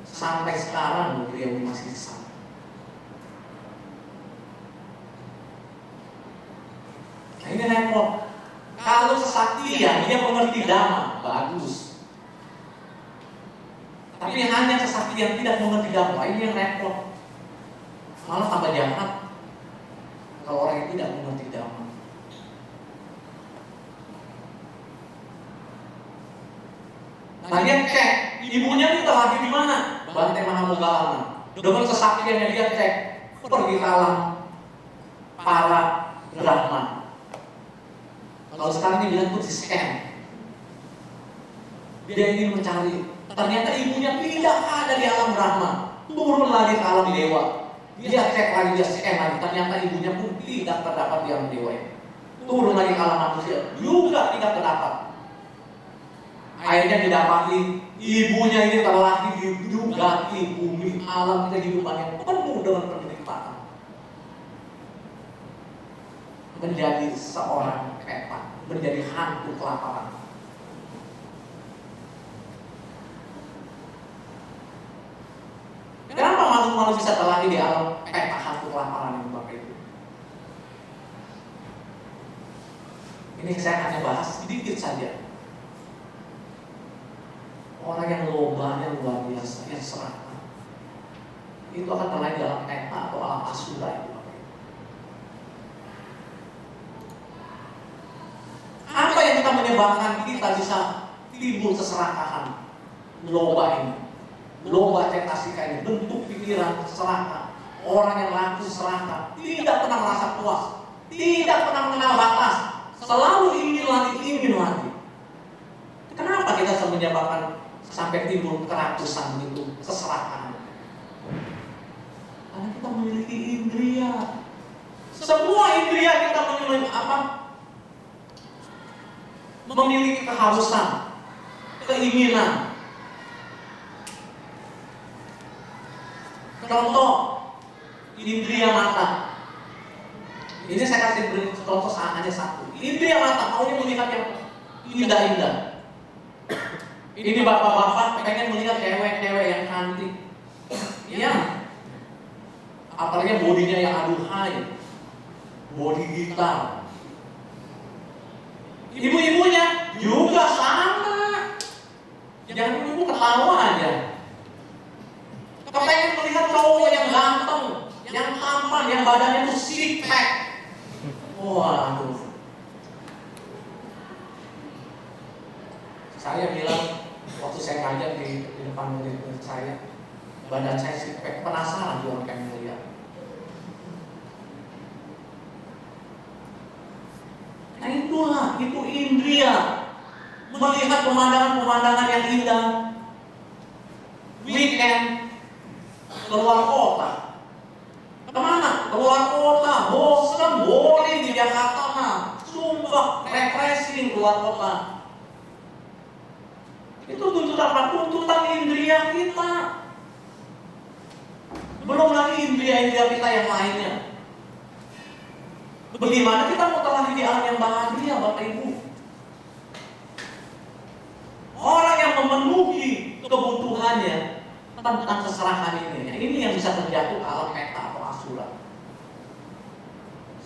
Sampai sekarang beliau masih sama. Nah, ini repot. Kalau kesaktian dia mengerti dhamma, bagus. Tapi hanya kesaktian tidak mengerti dhamma, ini yang repot. Malah tambah jahat kalau orang yang tidak mengerti dhamma. Nah, dia cek ibunya itu lagi di mana? Bante Mahamoggallana. Dengan kesaktiannya dia cek pergi ke alam para Brahman. Kalau sekarang ini bilang pun di scan. Dia ingin mencari. Ternyata ibunya tidak ada di alam Brahman. Turun lagi ke alam dewa. Dia cek lagi, dia scan lagi. Ternyata ibunya pun tidak terdapat di alam dewa. Turun lagi ke alam manusia. Juga tidak terdapat. Akhirnya didapati ibunya ini terlahir juga di bumi alam kehidupan yang penuh dengan penderitaan. Menjadi seorang peta, menjadi hantu kelaparan. Kenapa makhluk-makhluk bisa terlahir di alam peta hantu kelaparan yang Bapak Ibu? Ini saya hanya bahas sedikit saja. Orang yang lobanya luar biasa, yang serakah, itu akan terlahir dalam peta atau alam asura itu. Apa yang kita menyebabkan kita bisa timbul keserakahan? Loba ini, loba cetasika ini, bentuk pikiran serakah. Orang yang laku serakah, tidak pernah merasa puas, tidak pernah mengenal batas, selalu ingin lagi. Kenapa kita bisa menyebabkan sampai timbul kerakusan itu, keserakahan? Karena kita memiliki indria. Semua indria kita memiliki apa? Memiliki kehausan, keinginan. Contoh, indria mata. Ini saya kasih beri contoh hanya satu. Indria mata, maunya melihat yang indah-indah. Ini bapak-bapak pengen melihat cewek-cewek yang cantik. Iya. Apalagi bodinya yang aduhai, body gitar. Ibu-ibunya juga sama. Jangan ibu ketawa aja. Kepengen melihat cowok yang ganteng, yang tampan, yang badannya tuh six pack. Waduh. Saya bilang waktu saya ngajar di depan murid saya, badan saya six pack, penasaran dia orang pengen melihat. Nah itulah, itu indria. Melihat pemandangan-pemandangan yang indah. Weekend keluar kota. Kemana? Keluar kota, bosan, boring di Jakarta mah. Sumpah, refreshing keluar kota. Itu tuntutan apa? Tuntutan indria kita. Belum lagi indria-indria kita yang lainnya. Bagaimana kita mau terlahir di alam yang bahagia, Bapak Ibu? Orang yang memenuhi kebutuhannya tentang keserahan ini yang bisa terjatuh ke alam peta atau asura.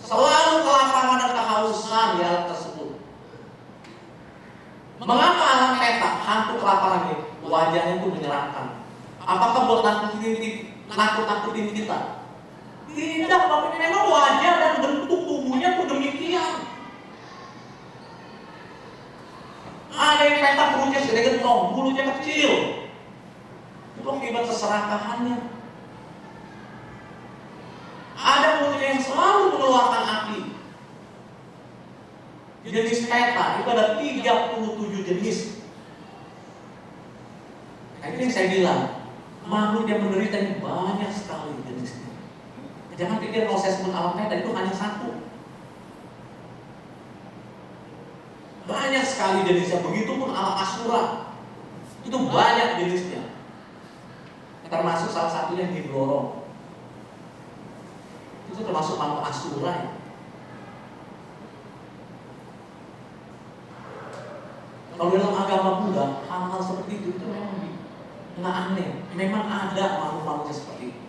Selalu kelaparan dan kehausan di alam tersebut. Mengapa alam peta, hantu kelaparan ini, wajahnya itu menyeramkan? Apakah buat nakut-nakutin kita? Tidak, Bapak, memang wajah dan bentuk tubuhnya itu demikian. Ada yang peta perutnya segede gentong, bulunya kecil. Itu akibat keserakahannya. Ada mulutnya yang selalu mengeluarkan api. Jenis peta itu ada 37 jenis. Nah, ini yang saya bilang, makhluk yang menderita ini banyak sekali jenisnya. Jangan pikir proses pun alam Veda itu hanya satu. Banyak sekali jenisnya. Begitupun alam Asura. Itu banyak jenisnya. Termasuk salah satunya Hidroro. Itu termasuk makhluk Asura ya. Kalau dalam agama Buddha, hal-hal seperti itu memang nggak aneh. Memang ada makhluk-makhluknya seperti itu.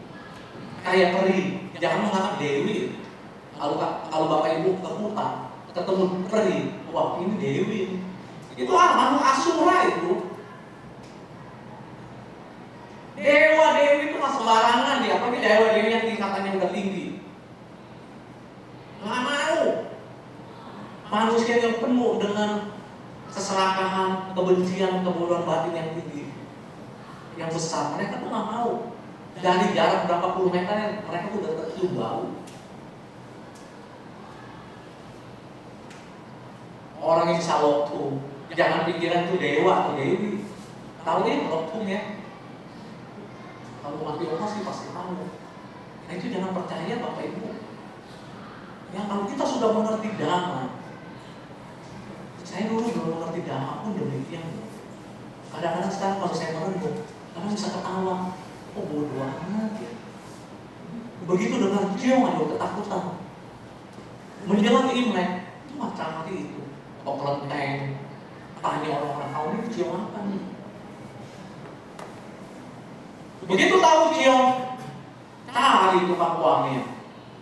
Kayak peri, jangan menganggap dewi. Kalau bapak ibu ke hutan, ketemu peri, wah ini dewi. Itu makhluk Asura itu. Dewa dewi itu masuk sembarangan dia, apalagi dewa dewi yang tingkatannya udah tinggi. Nggak mau. Manusia yang penuh dengan keserakahan, kebencian, kebodohan batin yang tinggi, yang besar, mereka tuh nggak mau. Dari jarak berapa puluh meter, mereka tuh udah tercium bau. Orang yang bisa loktum, jangan pikiran tuh dewa atau dewi. Tahu nih loktum ya? Kalau mati orang sih pasti tahu. Nah itu jangan percaya bapak ibu. Ya kalau kita sudah mengerti dhamma, saya dulu belum mengerti dhamma pun demikian. Kadang-kadang sekarang kalau saya merenung, kadang bisa ketawa. Oh bodoh amat ya. Begitu dengar ciong aja ketakutan. Menjelang Imlek, itu macam hati itu. Kok kelenteng, tanya orang-orang tahu ini ciong apa nih? Begitu tahu ciong, cari tukang kuangnya.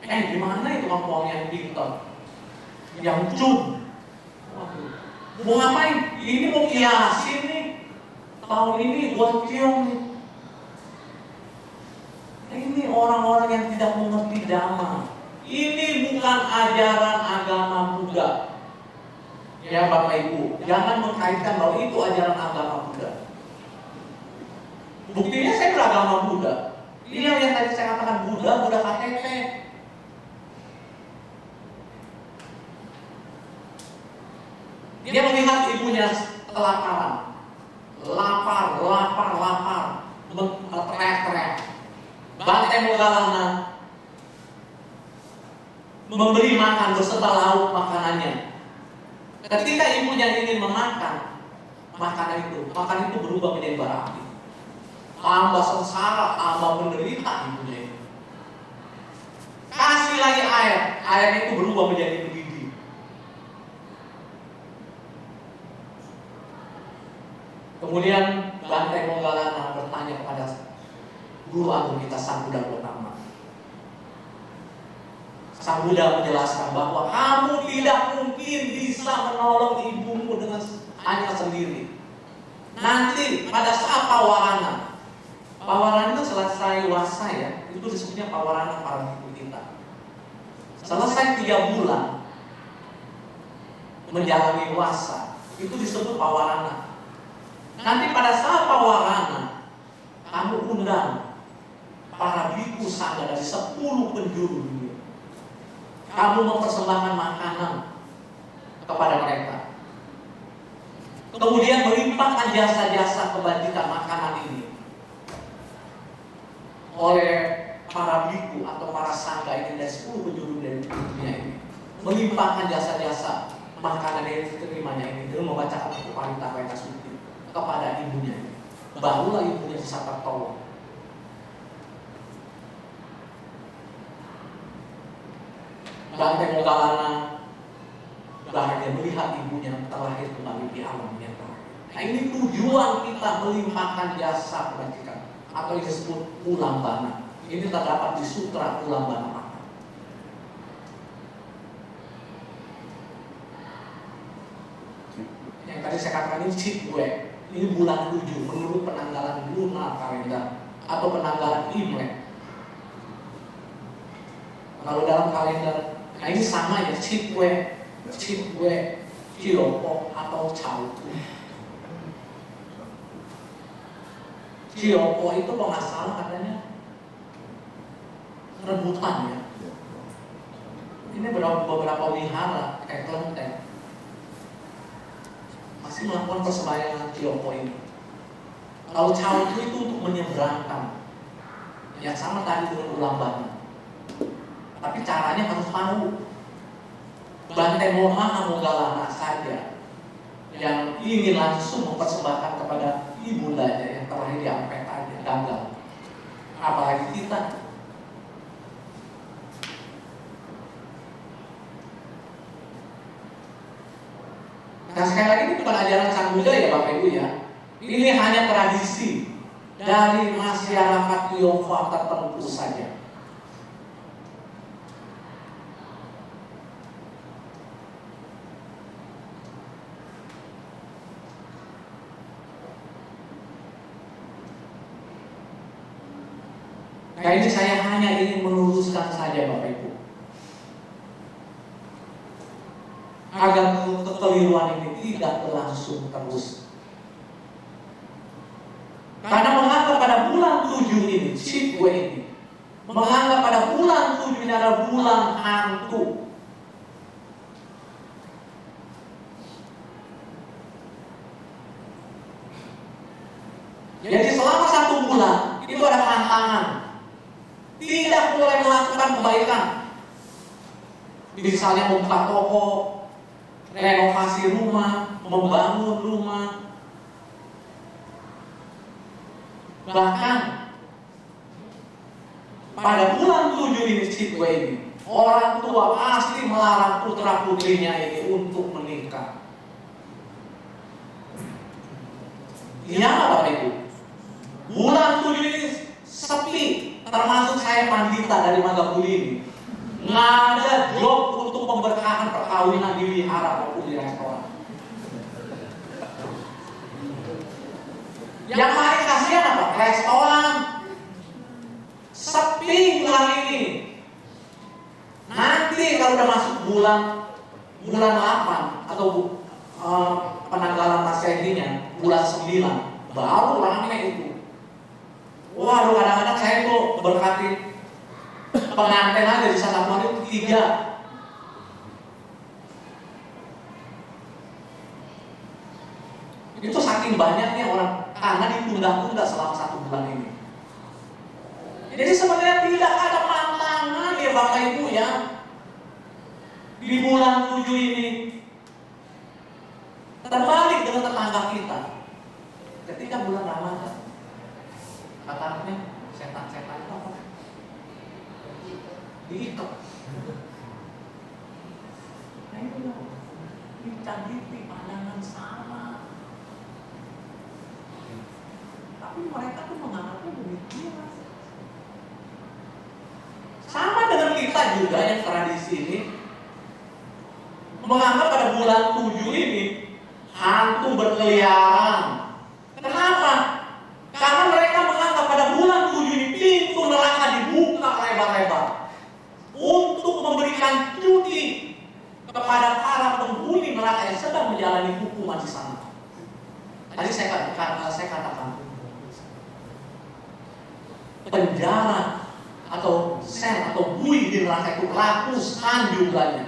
Gimana itu tukang kuangnya yang pintar? Yang cun. Mau ngapain? Ini mau kiasin nih. Tahun ini buat ciong nih. Ini orang-orang yang tidak mengerti dhamma. Ini bukan ajaran agama Buddha. Ya Bapak Ibu, jangan mengkaitkan bahwa itu ajaran agama Buddha. Buktinya saya beragama Buddha. Ini yang tadi saya katakan Buddha KTP. Dia melihat ibunya kelaparan, lapar, teriak-teriak. Bante Moggallana memberi makan beserta lauk makanannya. Ketika ibunya ingin memakan makanan itu berubah menjadi bara api. Tambah sengsara, tambah menderita ibunya itu. Kasih lagi air itu berubah menjadi mendidih. Kemudian Bante Moggallana bertanya kepada Guru Agung kita Sang Buddha Gautama. Sang Buddha menjelaskan bahwa kamu tidak mungkin bisa menolong ibumu dengan hanya sendiri. Nanti pada saat pawarana selesai wasa ya, itu disebutnya pawarana para biku kita. Selesai 3 bulan menjalani wasa, itu disebut pawarana. Nanti pada saat pawarana, kamu undang para biku sangga dari 10 penjuru dunia. Kamu mempersembahkan makanan kepada mereka. Kemudian melimpahkan jasa-jasa kebajikan makanan ini oleh para biku atau para sangga ini dari 10 penjuru dari dunia ini. Melimpahkan jasa-jasa makanan yang diterimanya ini dengan membacakan Parita Veda Suci kepada ibunya. Barulah ibunya bisa tertolong. Bante Moggallana bahagia melihat ibunya terlahir kembali di alam yang terakhir. Nah ini tujuan kita melimpahkan jasa kebajikan atau yang disebut ulambana. Ini terdapat di Sutra Ulambana. Yang tadi saya katakan ini Chitwe. Ini bulan 7 menurut penanggalan lunar kalender atau penanggalan Imlek. Kalau dalam kalender, nah ini sama ya, Chitwe, Chiopo atau Chautu. Chiopo itu kalau nggak salah katanya rebutan ya. Ini beberapa wihara kayak kelenteng masih melakukan persembahyaan Chiopo ini. Kalau Chautu itu untuk menyeberangkan, yang sama tadi dengan ulambana. Tapi caranya harus mau. Bante Mohana Mogalana saja yang ingin langsung mempersembahkan kepada ibundanya yang terakhir diampek aja gagal. Apalagi kita. Nah sekali lagi ini bukan ajaran Sang Buddha ya Bapak Ibu ya. Ini hanya tradisi dari masyarakat Tionghoa tertentu saja. Nah ini saya hanya ingin meluruskan saja Bapak Ibu, agar kekeliruan ini tidak berlangsung terus. Karena menganggap pada bulan 7 ini, Shitwe ini, menganggap pada bulan 7 ini adalah bulan hantu. Jadi selama 1 bulan itu ada tantangan. Tidak boleh melakukan kebaikan. Misalnya membuka toko, renovasi rumah, membangun rumah. Bahkan pada bulan 7 ini Shitwe ini, orang tua pasti melarang putra putrinya ini untuk menikah. Iya Bapak Ibu. Bulan 7 ini sepi, termasuk saya pandita dari Magabuli ini. Nggak ada job untuk pemberkahan perkawinan di wihara maupun di restoran. Yang paling kasihan apa? Restoran sepi bulan ini. Nanti kalau udah masuk bulan 8 atau penanggalan Masehinya bulan 9 baru ramai itu. Waduh, kadang-kadang saya tuh berkati pengantin aja di sana itu 3. Itu saking banyaknya orang karena ditunda-tunda selama 1 bulan ini. Jadi sebenarnya tidak ada pantangan ya Bapak Ibu ya di bulan 7 ini. Terbalik dengan tetangga kita. Ketika bulan Ramadan, katanya setan-setan itu apa? Diikat. Nah itu loh, dicanditi pandangan sama. Tapi mereka tuh menganggapnya demikian. Sama dengan kita juga yang tradisi ini menganggap pada bulan 7 ini hantu berkeliaran. Kenapa? Karena mereka menganggap pada bulan 7 ini pintu neraka dibuka lebar-lebar untuk memberikan cuti kepada para penghuni neraka yang sedang menjalani hukuman di sana. Tadi saya katakan penjara atau sel atau bui di neraka itu ratusan jumlahnya.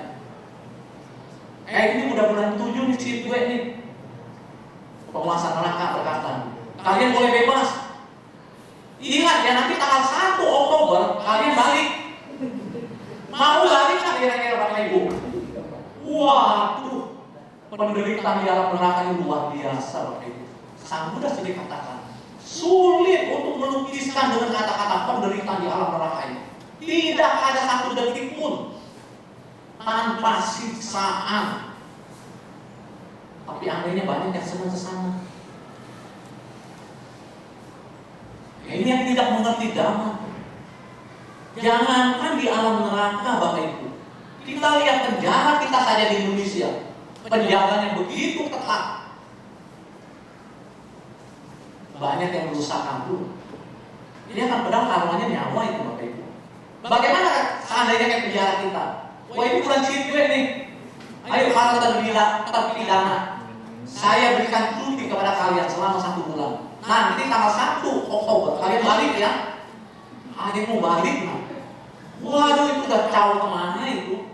Ini udah bulan 7 nih Shitwe nih. Penguasa neraka berkata, kalian boleh bebas. Ingat ya nanti tanggal 1 Oktober kalian balik. Mau balik kan kira-kira Bapak Ibu? Waduh, penderitaan di alam neraka ini luar biasa Bapak Ibu. Sang Buddha sendiri katakan, sulit untuk melukiskan dengan kata-kata penderitaan di alam neraka ini. Tidak ada satu detik pun tanpa siksaan. Tapi anehnya banyak yang senang ke sana. Ini yang tidak mengerti dhamma. Jangankan di alam neraka Bapak Ibu. Kita lihat penjara kita saja di Indonesia. Penjaganya begitu ketat. Banyak yang berusaha kabur. Dia akan pedang taruhannya nyawa itu Bapak Ibu. Bagaimana seandainya kayak penjara kita? Wah ini bulan Shitwe nih. Ayo para terpidana. Saya berikan cuti kepada kalian selama 1 bulan. Nanti tanggal 1 Oktober kalian balik ya. Ada yang mau balik nah. Waduh itu udah caw kemana itu?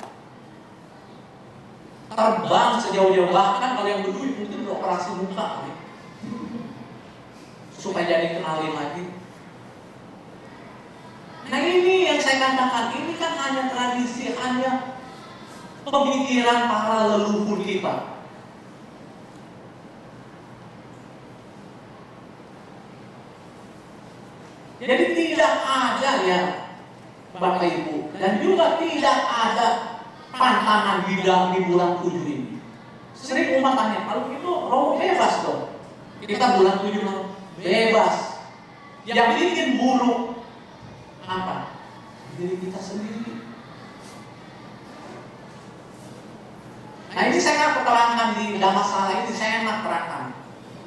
Terbang sejauh-jauh, bahkan kalau yang berdua mungkin beroperasi muka nih. Supaya jadi kenalin lagi. Nah ini yang saya saya katakan ini kan hanya tradisi, hanya pemikiran para leluhur kita. Jadi tidak ada ya Bapak Ibu, dan juga tidak ada pantangan di bulan 7 ini. Sering umat tanya, kalau itu Romo bebas dong. Kita bulan 7 bebas. Yang bikin buruk apa? Diri kita sendiri. Nah ini saya nggak terangkan di dalam masalah ini, saya enak terangkan.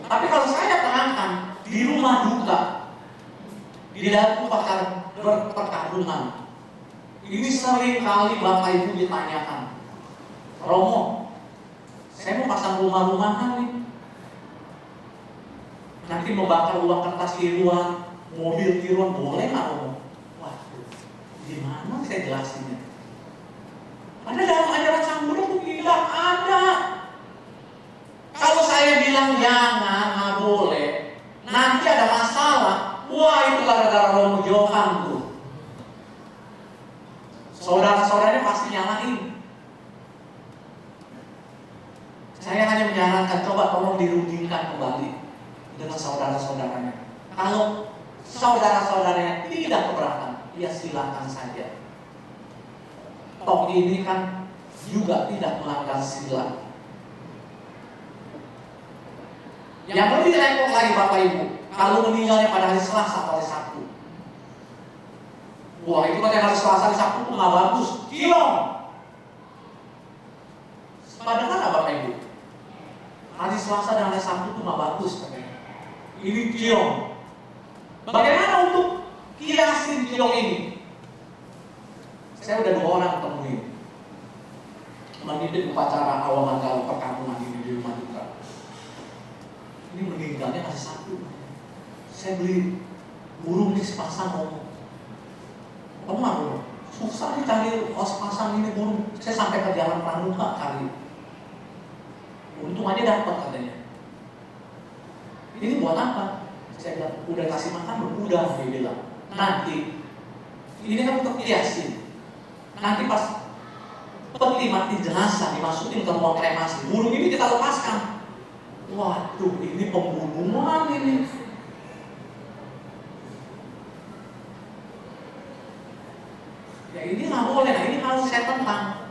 Tapi kalau saya terangkan di rumah duka, di dalam perkabungan, ini sering kali Bapak Ibu ditanyakan, Romo, saya mau pasang rumah-rumahan nih, nanti mau bakar uang kertas tiruan, mobil tiruan, boleh nggak Romo? Waduh, gimana saya jelasinnya? Ada dalam ajaran Sang Buddha itu tidak ada. Kalau saya bilang jangan, nggak boleh, nanti ada masalah. Wah, itu gara-gara Romo Johan tuh. Saudara-saudaranya pasti nyalahin. Saya hanya menyarankan, coba tolong dirundingkan kembali dengan saudara-saudaranya. Kalau saudara-saudaranya tidak keberatan, ya silakan saja. Toh ini kan juga tidak melanggar sila. Yang lebih repot lagi Bapak Ibu, kalau meninggalnya pada hari Selasa atau hari Sabtu. Wah, itu kan hari Selasa, hari Sabtu itu nggak bagus, kilong. Padahal apa Bapak Ibu? Hari Selasa dan hari Sabtu itu nggak bagus katanya. Ini kilong. Bagaimana untuk kiasin kilong ini? Saya udah 2 orang temuin memimpin upacara awal manggal perkampungan ini di rumah duka. Ini meninggalnya hari Sabtu. Saya beli burung nih sepasang Romo. Romo, susah nih cari sepasang ini burung. Saya sampai ke Jalan Pramuka kali. Untung aja dapat katanya. Ini buat apa? Saya bilang, udah kasih makan, udah dia bilang. Nanti ini kan untuk kiasin. Nanti pas peti mati jenazah dimasukin ke ruang kremasi, burung ini kita lepaskan. Waduh, ini pembunuhan ini. Ya ini nggak boleh, nah ini harus saya tentang.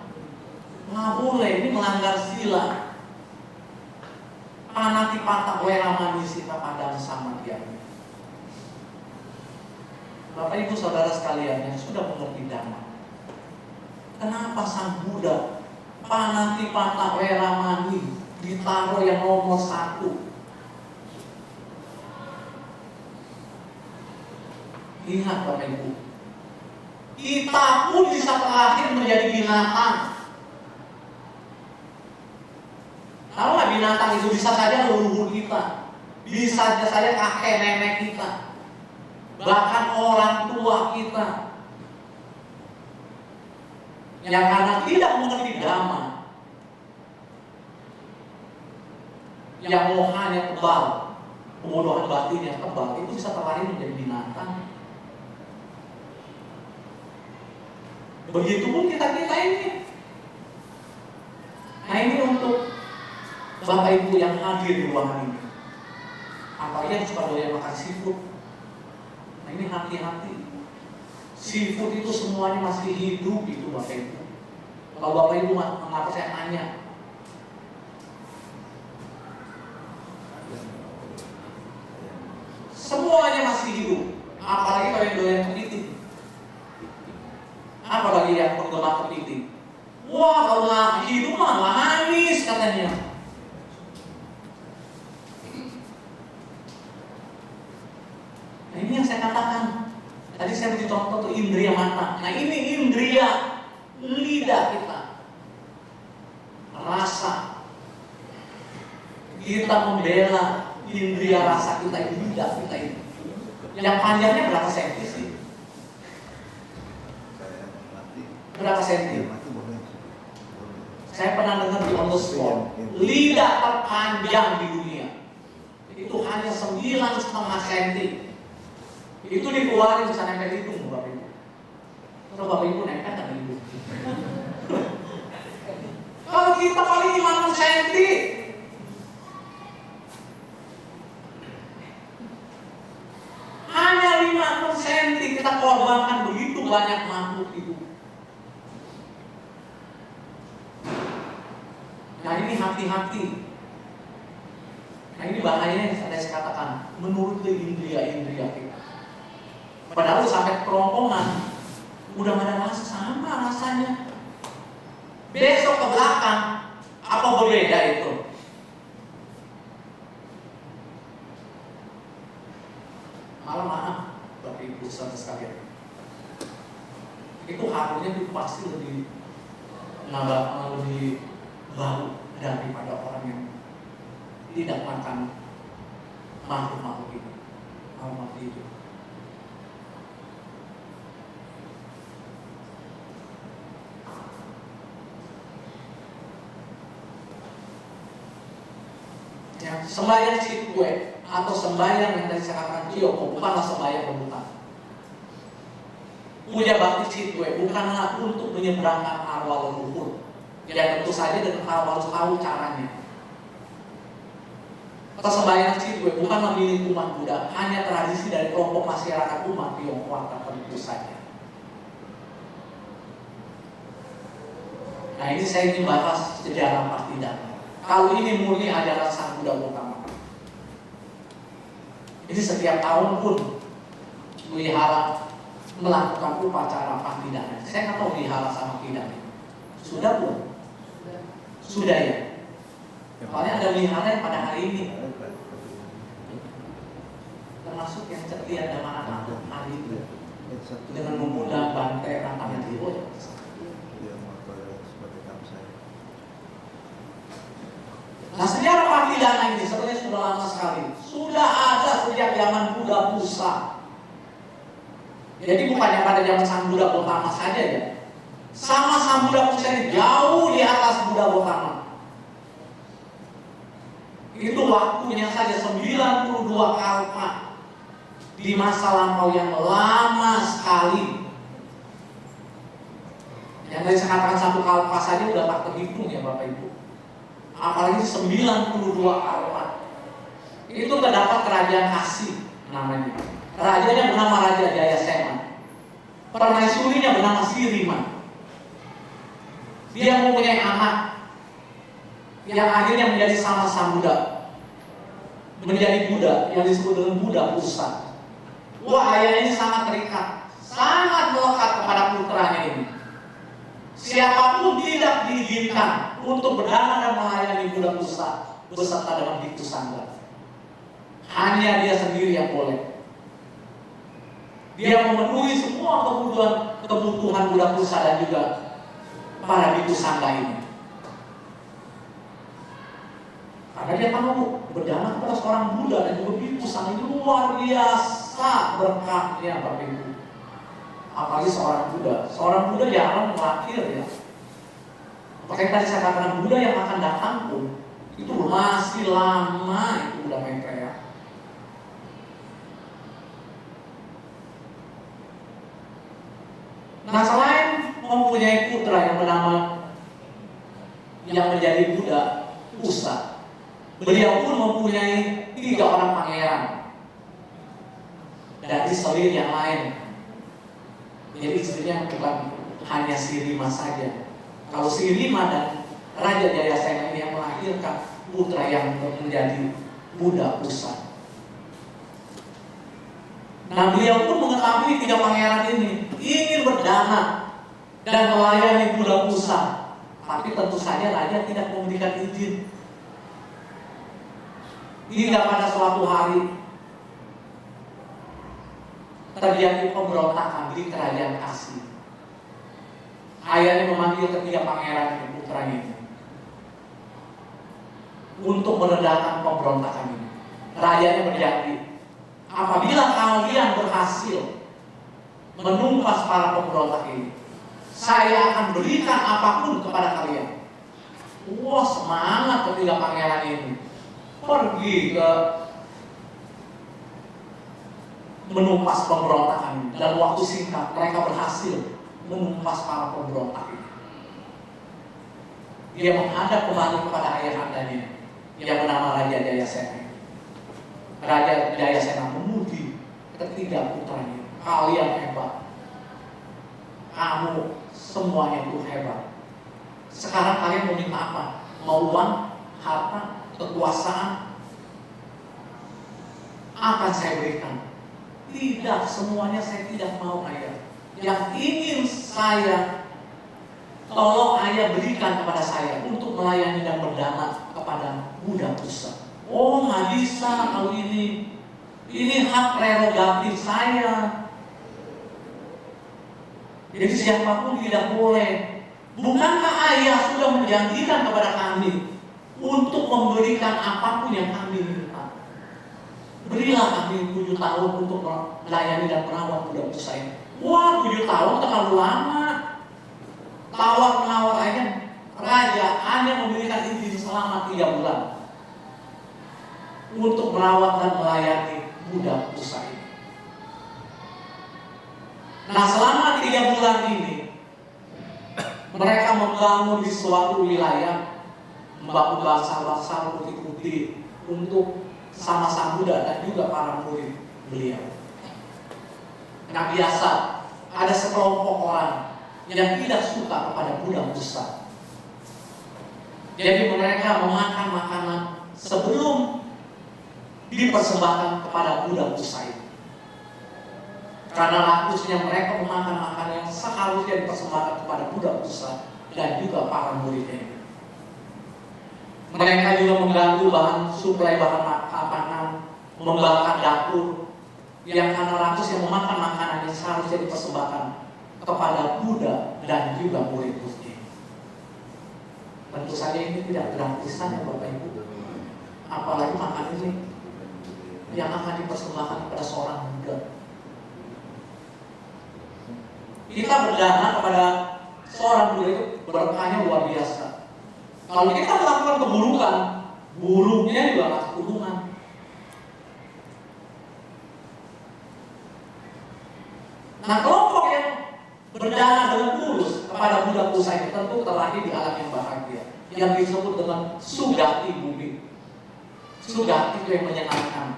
Nggak boleh, ini melanggar sila. Panati patah wera manisita padang sama dia. Bapak Ibu Saudara sekalian yang sudah mengerti Dhamma, kenapa Sang Buddha panati patah wera mani ditaruh yang nomor 1? Ingat Bapak Ibu, kita pun bisa terakhir menjadi binatang. Tahu nggak, binatang itu bisa saja leluhur kita, bisa saja kakek nenek kita, bahkan orang tua kita, yang karena tidak mengerti Dhamma, yang mohanya tebal, kebodohan batin yang tebal, itu bisa terlahir menjadi binatang. Begitupun kita ini. Nah ini untuk Bapak Ibu yang hadir di ruangan ini, apalagi yang suka doyan makan seafood. Nah ini hati-hati. Seafood itu semuanya masih hidup itu Bapak Ibu. Kalau Bapak Ibu mengapa saya tanya, semuanya masih hidup. Apalagi kalau yang doyan kepiting, apalagi yang penggemar kepiting. Wah, kalau nggak hidup mah manis katanya. Nah ini yang saya katakan. Tadi saya beri contoh tuh indria mata. Nah ini indria lidah kita, rasa. Kita membela indria rasa kita ini, lidah kita ini. Yang panjangnya berapa senti sih? Berapa senti? Saya pernah dengar di on the spot, lidah terpanjang di dunia itu hanya 9,5 senti. Itu dikeluarin bisa nempel hidung Bapak Ibu. Kalau Bapak Ibu nekat kan Ibu? Kalau kita paling 5 cm, hanya 5 cm kita korbankan begitu banyak makhluk itu. Nah ini hati-hati. Nah ini bahayanya yang saya katakan, menurut indria-indria kita. Padahal sampai kerongkongan, udah gak ada rasa, sama rasanya. Besok ke belakang, apa berbeda itu? Maaf, Bapak Ibu saudara sekalian. Itu harusnya itu pasti lebih baru daripada orang yang tidak makan makhluk-makhluk itu. Makhluk itu. Ya, sembahyang cikwe atau sembahyang yang tadi saya katakan Kyoko bukanlah sembahyang rebutan. Puja bakti cikwe bukanlah untuk menyeberangkan arwah leluhur. Ya tentu saja dengan harus tahu caranya. Sembahyang cikwe bukanlah milik umat Buddha, hanya tradisi dari kelompok masyarakat umat Tionghoa tertentu saja. Nah ini saya ingin bahas sejarah pasti dana. Kalau ini murni ajaran Sang Buddha Gautama. Ini setiap tahun pun wihara melakukan upacara Pahdidana. Saya nggak tahu wihara sama Kidana. Sudah belum? Sudah ya. Soalnya ada wihara yang pada hari ini, termasuk yang setia dan anak hari ini, dengan mengundang Bante Ratana Dewa. Nah sejarah Pahdidana ini sebenarnya sudah lama sekali. Sudah ada sejak zaman Buddha Busa. Jadi bukannya pada zaman Sang Buddha Gautama saja ya. Sama Sang Buddha Busa ini jauh di atas Buddha Gautama. Itu waktunya saja 92 kalpa. Di masa lampau yang lama sekali. Yang tadi saya katakan 1 kalpa saja udah tak terhitung ya Bapak Ibu. Apalagi 92 kalpa. Itu terdapat kerajaan Kasi namanya. Rajanya bernama Raja Jayasena. Permaisurinya bernama Sirima. Dia mempunyai anak yang akhirnya menjadi sama Sang Buddha, menjadi Buddha yang disebut dengan Buddha Busa. Wah ayah ini sangat terikat, sangat melekat kepada putranya ini. Siapapun tidak diizinkan untuk berdana dan melayani Buddha Busa beserta dengan Bhikkhu Sangha. Hanya dia sendiri yang boleh. Dia memenuhi semua kebutuhan Buddha Busa dan juga para Bhikkhu Sangha ini. Karena dia tahu berdana kepada seorang Buddha dan juga Bhikkhu Sangha itu luar biasa berkahnya Bapak Ibu. Apalagi seorang Buddha jarang lahir ya. Makanya tadi saya katakan Buddha yang akan datang pun itu masih lama itu Buddha Maitreya. Nah selain mempunyai putra yang bernama yang menjadi Buddha Busa, beliau pun mempunyai 3 orang pangeran dari selir yang lain. Jadi istrinya bukan hanya Sirima saja. Kalau Sirima dan Raja Jayasena ini yang melahirkan putra yang menjadi Buddha Busa. Nah beliau pun mengetahui 3 pangeran ini ingin berdana dan melayani Buddha Busa. Tapi tentu saja Raja tidak memberikan izin. Hingga pada suatu hari terjadi pemberontakan di kerajaan Kasi. Ayahnya memanggil ketiga pangeran putranya ini untuk meredakan pemberontakan ini. Rajanya berjanji, apabila kalian berhasil menumpas para pemberontak ini, saya akan berikan apapun kepada kalian. Wah semangat ketiga pangeran ini pergi ke menumpas pemberontakan, dan waktu singkat mereka berhasil menumpas para pemberontak ini. Dia menghadap kembali kepada ayahandanya yang bernama Raja Jayasena. Raja Jayasena memuji ketiga putranya, kalian hebat, kamu semuanya itu hebat. Sekarang kalian mau minta apa? Mau uang, harta, kekuasaan? Akan saya berikan. Tidak, semuanya saya tidak mau, ayah. Yang ingin saya, tolong ayah berikan kepada saya untuk melayani dan berdana kepada budak Kusa. Oh, nggak bisa kalau ini. Ini hak prerogatif saya. Jadi siapapun tidak boleh. Bukankah ayah sudah menjanjikan kepada kami untuk memberikan apapun yang kami minta? Berilah kami 7 tahun untuk melayani dan merawat budak saya. Wah, 7 tahun terlalu lama. Tawar-menawar aja. Raja hanya memberikan izin selama 3 bulan untuk merawat dan melayani budak ini. Nah, selama 3 bulan ini mereka membangun di suatu wilayah, membangun basar-basar putih-putih untuk sama-sama budak dan juga para murid beliau. Nah, biasa ada sekelompok orang yang tidak suka kepada budak Musa. Jadi mereka memakan makanan sebelum dipersembahkan kepada budak Musa itu. Karena rakusnya mereka memakan makanan yang seharusnya dipersembahkan kepada budak Musa dan juga para muridnya. Mereka juga mengganggu suplai bahan makanan, membakar dapur, yang karena rakus yang memakan makanan yang seharusnya dipersembahkan kepada budak dan juga murid-muridnya. Tentu saja ini tidak gratisan ya Bapak Ibu. Apalagi makan ini yang akan dipersembahkan kepada seorang budak. Kita berdana kepada seorang budak itu berkahnya luar biasa. Kalau kita melakukan keburukan, buruknya juga masuk kurungan. Nah, kelompok yang berdana dengan tulus kepada budak Musa ini tentu terlahir di alam yang bahagia, yang disebut dengan sugati bumi. Sugati itu yang menyenangkan.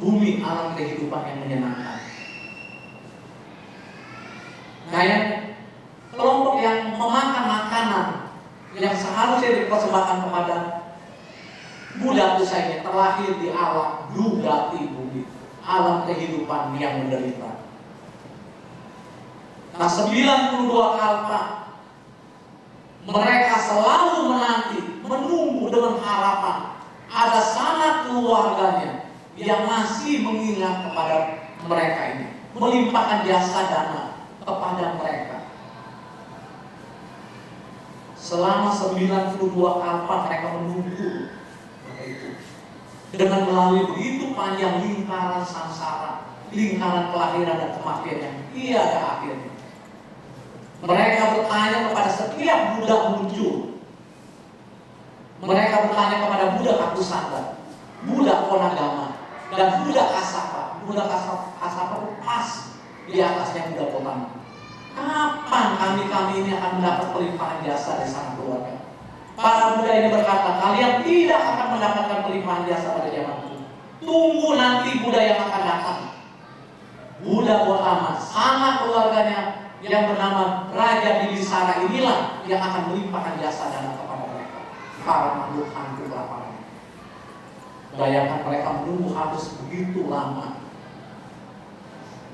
Bumi, alam kehidupan yang menyenangkan. Nah, yang kelompok yang memakan makanan yang seharusnya dipersembahkan kepada budak Musa ini terlahir di alam dugati bumi, alam kehidupan yang menderita. Nah, 92 kalpa mereka selalu menanti, menunggu dengan harapan ada sanak keluarganya yang masih mengingat kepada mereka ini, melimpahkan jasa dana kepada mereka. Selama 92 kalpa mereka menunggu itu. Dengan melalui begitu panjang lingkaran samsara, lingkaran kelahiran dan kematian yang tiada akhirnya. Mereka bertanya kepada setiap budak muncul. Mereka bertanya kepada budak Akusanda, budak Konagama, dan budak Asapa. Budak Asapa itu pas di atasnya budak Konagama. Kapan kami ini akan mendapat pelimpahan jasa dari sang keluarga? Para budak ini berkata, kalian tidak akan mendapatkan pelimpahan jasa pada zaman itu. Tunggu nanti budak yang akan datang. Budak Gotama, sanak keluarganya yang bernama Raja Bibisara inilah yang akan melimpahkan jasa dana kepada mereka. Para makhluk hantu lapangan. Bayangkan mereka menunggu habis begitu lama.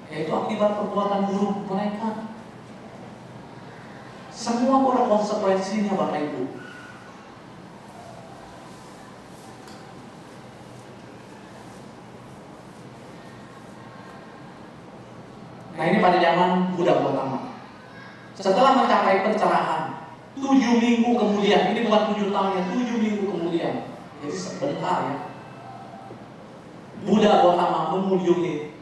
Itu akibat perbuatan buruk mereka. Semua ada konsekuensinya Bapak Ibu. Nah, ini pada zaman budak Gotama. Setelah mencapai pencerahan 7 minggu kemudian, ini bukan 7 tahun ya, 7 minggu kemudian, jadi sebentar ya, budak Gotama mengunjungi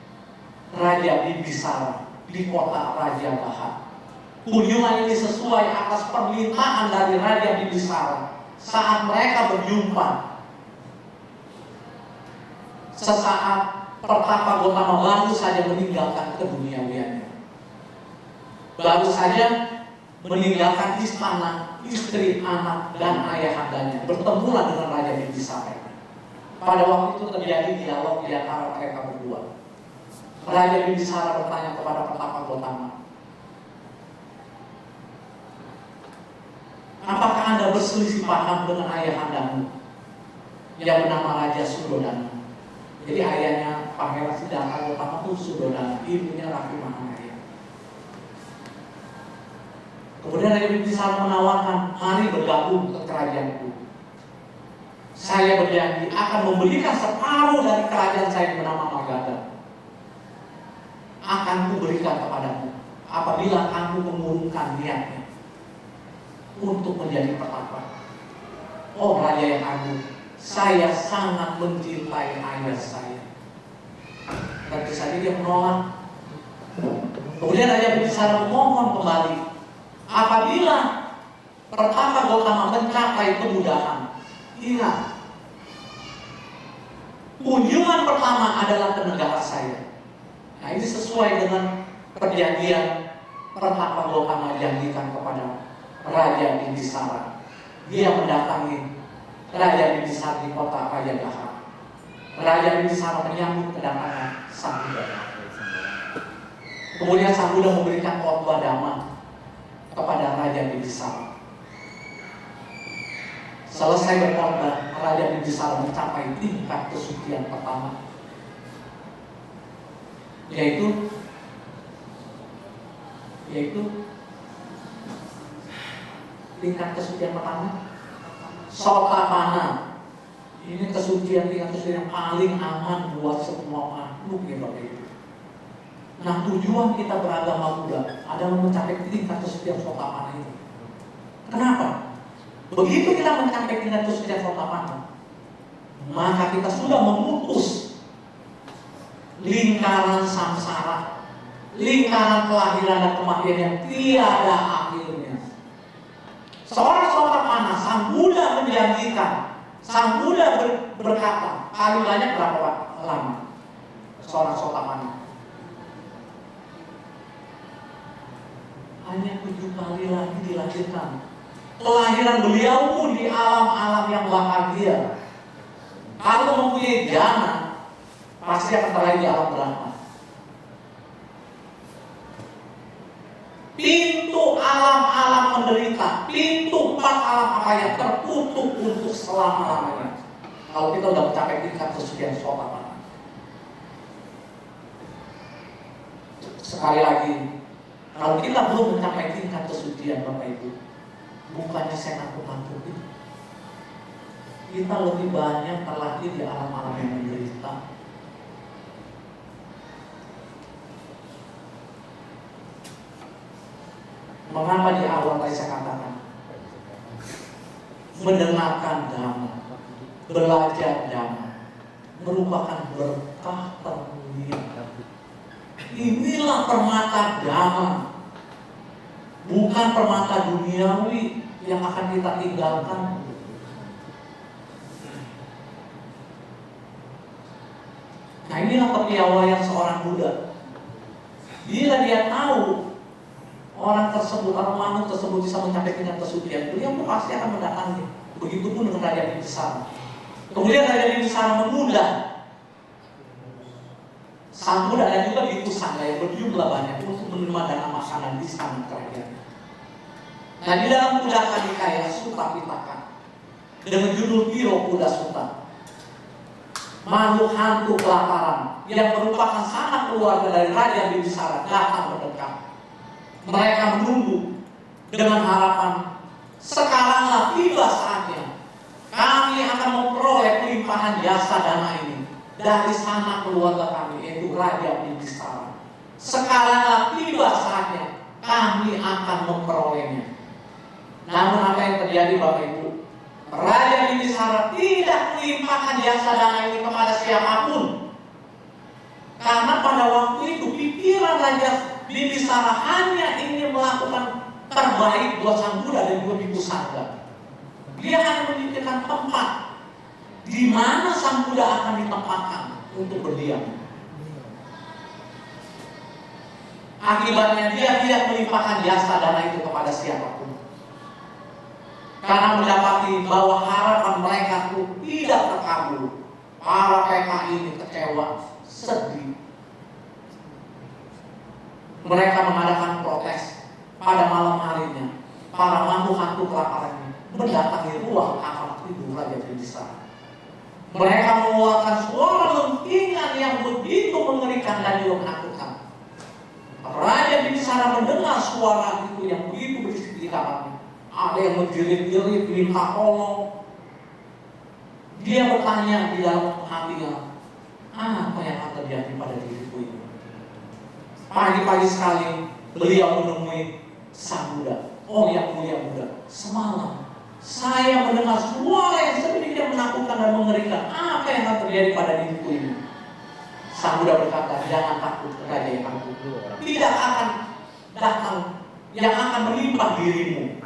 Raja Bibisara di kota Raja Bahat. Kunjungan ini sesuai atas permintaan dari Raja Bibisara saat mereka berjumpa. Sesaat pertapa Gotama baru saja meninggalkan keduniawiannya. baru saja meninggalkan istana, istri, anak, dan ayahandanya. Bertemulah dengan Raja Bimbisara. Pada waktu itu terjadi dialog di antara mereka berdua. Raja Bimbisara bertanya kepada Pertapa Gotama, apakah Anda berselisih paham dengan ayahandamu yang bernama Raja Sudodana? Jadi ayahnya Pangeran Siddhartha Gautama itu Sudodana, ibunya Raki Mahanaya. Kemudian Raja Bimbisara menawarkan, mari bergabung ke kerajaanku. Saya berjanji akan memberikan separuh dari kerajaan saya yang bernama Magadha. Akan kuberikan kepadamu apabila kamu mengurungkan niatnya untuk menjadi pertapa. Oh Raja yang agung, saya sangat mencintai ayah saya. Tentu saja dia menolak. Kemudian Raja Bimbisara memohon kembali, apabila Pertapa Gautama mencapai kemudahan, ingat, kunjungan pertama adalah ke negara saya. Nah ini sesuai dengan perjanjian Pertapa Gautama janjikan kepada Raja Bimbisara. Dia mendatangi Raja Bimbisara di kota Rajagaha. Raja Bimbisara menyambut kedatangan Sang Buddha. Kemudian Sang Buddha memberikan khotbah dhamma kepada Raja Bimbisara. Selesai berkhotbah, Raja Bimbisara mencapai tingkat kesucian pertama, yaitu tingkat kesucian pertama Sotapanna. Ini kesucian tingkat kesucian yang paling aman buat semua makhluk ya Bapak Ibu. Nah tujuan kita beragama Buddha adalah mencapai tingkat kesucian Sotapanna ini. Kenapa? Begitu kita mencapai tingkat kesucian Sotapanna, maka kita sudah memutus lingkaran samsara, lingkaran kelahiran dan kematian yang tiada akhirnya. Seorang Sotapanna, Sang Buddha menjanjikan, Sang Buddha berkata, paling banyak berapa lama seorang Sotapanna? Hanya 7 kali lagi dilahirkan. Kelahiran beliau pun di alam-alam yang bahagia. Kalau mempunyai jana, pasti akan terlahir di alam Brahma. Pintu alam-alam menderita, pintu 4 alam apa yang tertutup untuk selama-lamanya. Kalau kita sudah mencapai tingkat kesucian Sotapanna. Sekali lagi, kalau kita belum mencapai tingkat kesucian Bapak Ibu, bukannya saya nakut-nakutin, kita lebih banyak terlahir di alam-alam yang menderita. Mengapa di awal tadi saya katakan mendengarkan dhamma, belajar dhamma merupakan berkah termulia. Inilah permata dhamma, bukan permata duniawi yang akan kita tinggalkan. Nah inilah kepiawaian seorang Buddha. Bila dia tahu orang tersebut, orang makhluk tersebut bisa mencapai tingkat kesucian, beliau pun pasti akan mendatangi. Begitupun dengan Raja Bimbisara. Kemudian Raja Bimbisara mengundang Sang Buddha dan juga Bhikkhu Sangga yang berjumlah banyak untuk menerima dana makanan di istana kerajaan. Nah di dalam Buddhaka Nikaya Sutta Pitaka dengan judul Piro Buddha Sutta, makhluk hantu kelaparan yang merupakan sanak keluarga dari Raja Bimbisara datang mendekat. Mereka menunggu dengan harapan, sekaranglah tiba saatnya kami akan memperoleh kelimpahan jasa dana ini dari sanak keluarga kami, yaitu Raja Bimbisara. Sekaranglah tiba saatnya kami akan memperolehnya. Namun apa yang terjadi Bapak Ibu? Raja Bimbisara tidak melimpahkan jasa dana ini kepada siapapun. Karena pada waktu itu pikiran Raja Bimbisara hanya ingin melakukan terbaik buat Sang Buddha dan juga Bhikkhu Sangga. Dia hanya memikirkan tempat di mana Sang Buddha akan ditempatkan untuk berdiam. Akibatnya dia tidak melimpahkan jasa dana itu kepada siapapun. Karena mendapati bahwa harapan mereka itu tidak terkabul. Para PKI ini kecewa, sedih. Mereka mengadakan protes. Pada malam harinya, para makhluk hantu kelaparan ini mendatangi ruang kamar tidur Raja Bimbisara. Mereka mengeluarkan suara lentingan yang begitu mengerikan dan juga menakutkan. Raja Bimbisara mendengar suara itu yang begitu berisik di kamarnya. Ada yang menjerit-jerit, minta tolong. Dia bertanya di dalam hatinya, apa yang akan terjadi pada diriku ini? Pagi-pagi sekali beliau menemui Sang Buddha. Oh yang mulia Buddha, semalam saya mendengar suara yang sedemikian menakutkan dan mengerikan. Apa yang akan terjadi pada diriku ini? Sang Buddha berkata, jangan takut Raja yang agung. Tidak akan datang yang akan menimpa dirimu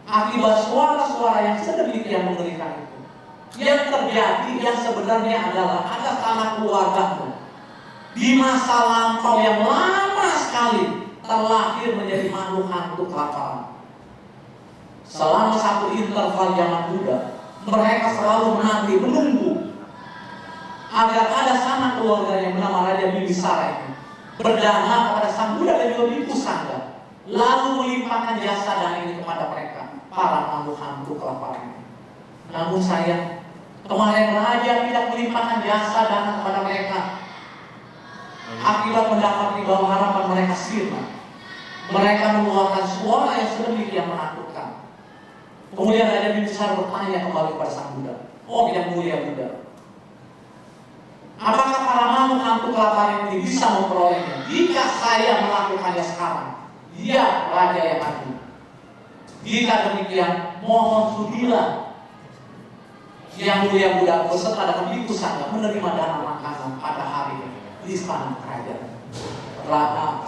akibat suara-suara yang sedemikian mengerikan itu. Yang terjadi yang sebenarnya adalah ada anak keluargamu di masa lampau yang lama sekali terlahir menjadi makhluk hantu kelaparan. Selama satu interval zaman Buddha, mereka selalu menanti, menunggu agar ada sanak keluarga yang bernama Raja Bimbisara ini berdana kepada Sang Buddha dan juga Bhikkhu Sangha, lalu melimpahkan jasa dana ini kepada mereka, para makhluk hantu kelaparan. Namun sayang, kemarin Raja tidak melimpahkan jasa dana kepada mereka. Akibat mendapati bahwa harapan mereka sirna, mereka mengeluarkan suara yang sedemikian menakutkan. Kemudian Raja Bimbisara bertanya kembali kepada Sang Buddha, oh yang mulia Buddha, apakah para makhluk hantu kelaparan ini bisa memperolehnya jika saya melakukannya sekarang? Ya Raja yang agung. Jika demikian, mohon sudilah yang mulia Buddha beserta dengan Bhikkhu Sangha menerima dana makanan pada hari di istana kerajaan.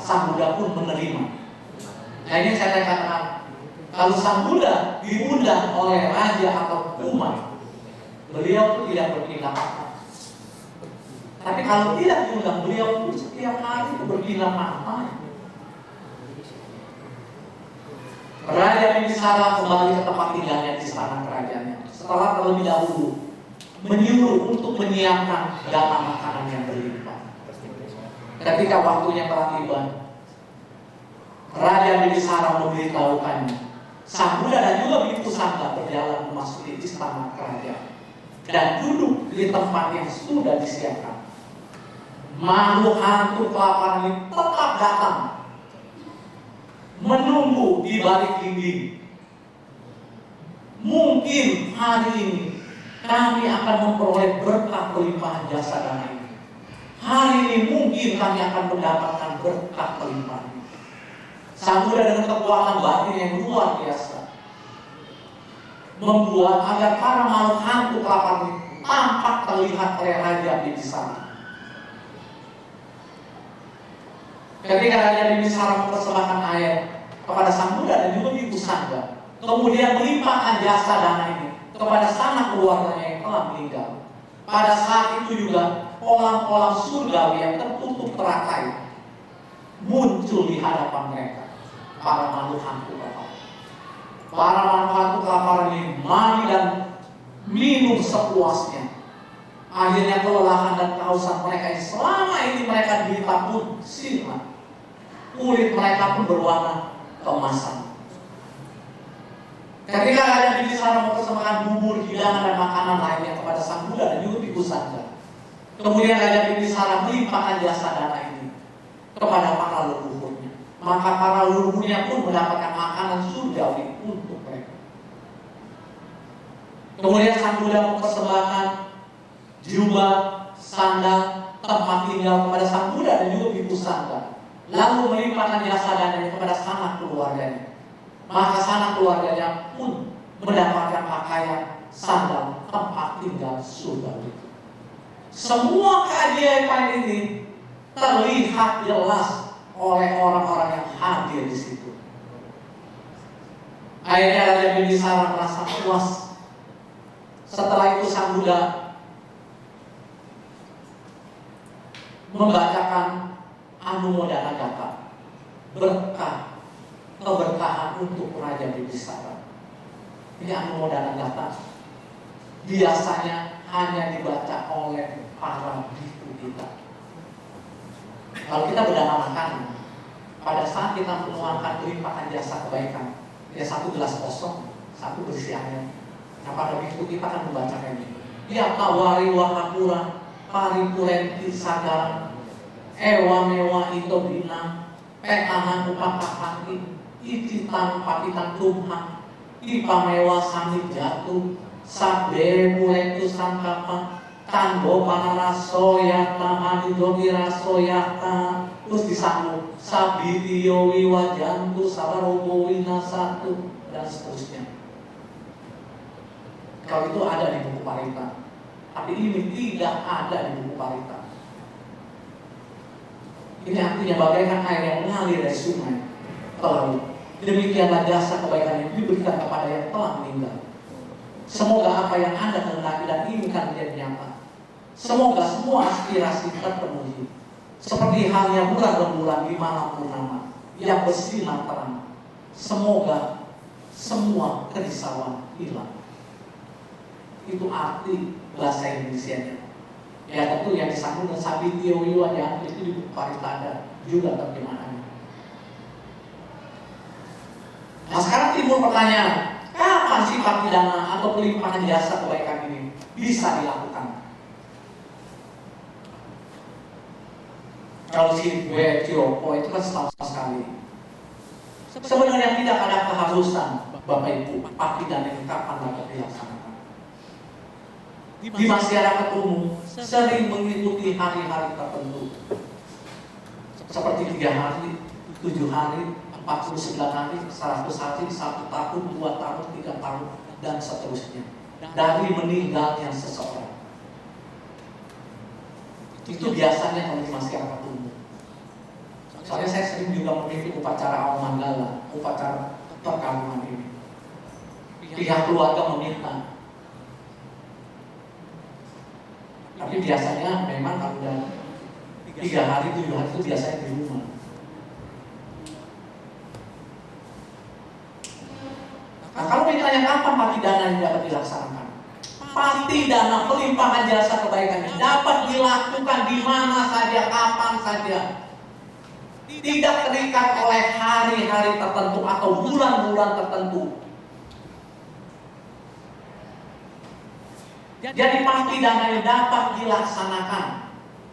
Sang Buddha pun menerima. Nah ini saya katakan, kalau Sang Buddha diundang oleh raja atau umat, beliau pun tidak berpindah mata. Tapi kalau tidak diundang, beliau pun setiap hari itu berpindah mata. Raja Bimbisara kembali ke tempat tinggalnya di istana kerajaannya. Setelah terlebih dahulu menyuruh untuk menyiapkan dana makanan yang berlimpah. Ketika waktunya telah tiba, Raja Bimbisara memberitahukannya, Sang Buddha dan juga Bhikkhu Sangha berjalan memasuki istana kerajaan dan duduk di tempat yang sudah disiapkan. Makhluk hantu kelaparan ini tetap datang, menunggu di balik dinding. Mungkin hari ini kami akan memperoleh berkah pelimpahan jasa dana ini. Hari ini mungkin kami akan mendapatkan berkah pelimpahan. Sang Buddha dengan kekuatan batin yang luar biasa membuat agar para makhluk hantu kelaparan ini tampak terlihat oleh Raja Bimbisara. Ketika Raja Bimbisara mempersembahkan air kepada Sang Buddha dan juga Bhikkhu Sangha, kemudian melimpahkan jasa dana ini kepada sanak keluarganya yang telah meninggal. Pada saat itu juga kolam-kolam surgawi yang tertutup teratai muncul di hadapan mereka, para makhluk hantu kelaparan. Para makhluk hantu kelaparan ini mandi dan minum sepuasnya. Akhirnya kelelahan dan kehausan mereka yang selama ini mereka derita pun sirna. Kulit mereka pun berwarna keemasan. Ketika Raja Bimbisara mempersembahkan bubur, hidangan dan makanan lainnya kepada Sang Buddha dan juga Bhikkhu Sangha, kemudian Raja Bimbisara melimpahkan jasa dana ini kepada para leluhurnya. Maka para leluhurnya pun mendapatkan makanan surgawi untuk mereka. Kemudian Sang Buddha mempersembahkan jubah, sandal, tempat tinggal kepada Sang Buddha dan juga Bhikkhu Sangha, lalu melimpahkan jasa dana kepada sanak keluarganya. Maka sanak keluarganya pun mendapatkan pakaian, sandal, tempat tinggal surgawi. Semua keajaiban ini terlihat jelas oleh orang-orang yang hadir di situ. Akhirnya Raja Bimbisara merasa puas. Setelah itu Sang Buddha membacakan Anumodana Gata berkah, keberkahan untuk Raja Bibisara. Ini anomodanan data biasanya hanya dibaca oleh para biku kita. Kalau kita berdasarkan pada saat kita menuangkan limpahan jasa kebaikan, ya satu gelas kosong, satu berisi air. Nah pada biku kita akan membacakan ini. Ya tawari wahapura, paripurenti sagara, ewa mewa ito bina, petahan upakahati, ititan patitan tumha, ipamewa sami jatuh, sabere muletu sangkapa, tando panarasoyata, manidogi rasoyata, terus disambung, sabitiyo wiwajantu, sabarobo winasatu, dan seterusnya. Kalau itu ada di buku Parita, tapi ini tidak ada di buku Parita. Ini artinya bagaikan air yang mengalir dari sungai ke laut. Demikianlah jasa kebaikan yang diberikan kepada yang telah meninggal. Semoga apa yang Anda kehendaki dan inginkan menjadi nyata. Semoga semua aspirasi terpenuhi. Seperti halnya bulan rembulan di malam purnama yang bersinar terang. Semoga semua kerisauan hilang. Itu arti bahasa Indonesianya. Ya tentu yang disambung dengan sabitio wiwajantu itu di buku Parita ada juga terjemahannya. Nah sekarang timbul pertanyaan, kapan sifat pidana atau pelimpahan jasa kebaikan ini bisa dilakukan? Kalau si gue Ciropo itu kan setahun sekali. Sebenarnya tidak ada keharusan Bapak Ibu, pak pidana ini kapan dapat dilaksanakan? Di masyarakat umum sering mengikuti hari-hari tertentu seperti 3 hari, 7 hari, 49 hari, 100 hari, 1 tahun, 2 tahun, 3 tahun, dan seterusnya dari meninggalnya seseorang. Itu biasanya kalau di masyarakat umum. Soalnya saya sering juga memimpin upacara awal manggala, upacara perkawunan ini. Pihak keluarga meminta. Tapi biasanya memang kalau udah 3 hari, 7 hari itu biasanya di rumah. Nah kalau ditanya kapan pati dana yang dapat dilaksanakan? Pati dana pelimpahan jasa kebaikan ini dapat dilakukan di mana saja, kapan saja. Tidak terikat oleh hari-hari tertentu atau bulan-bulan tertentu. Jadi pasti dana yang dapat dilaksanakan.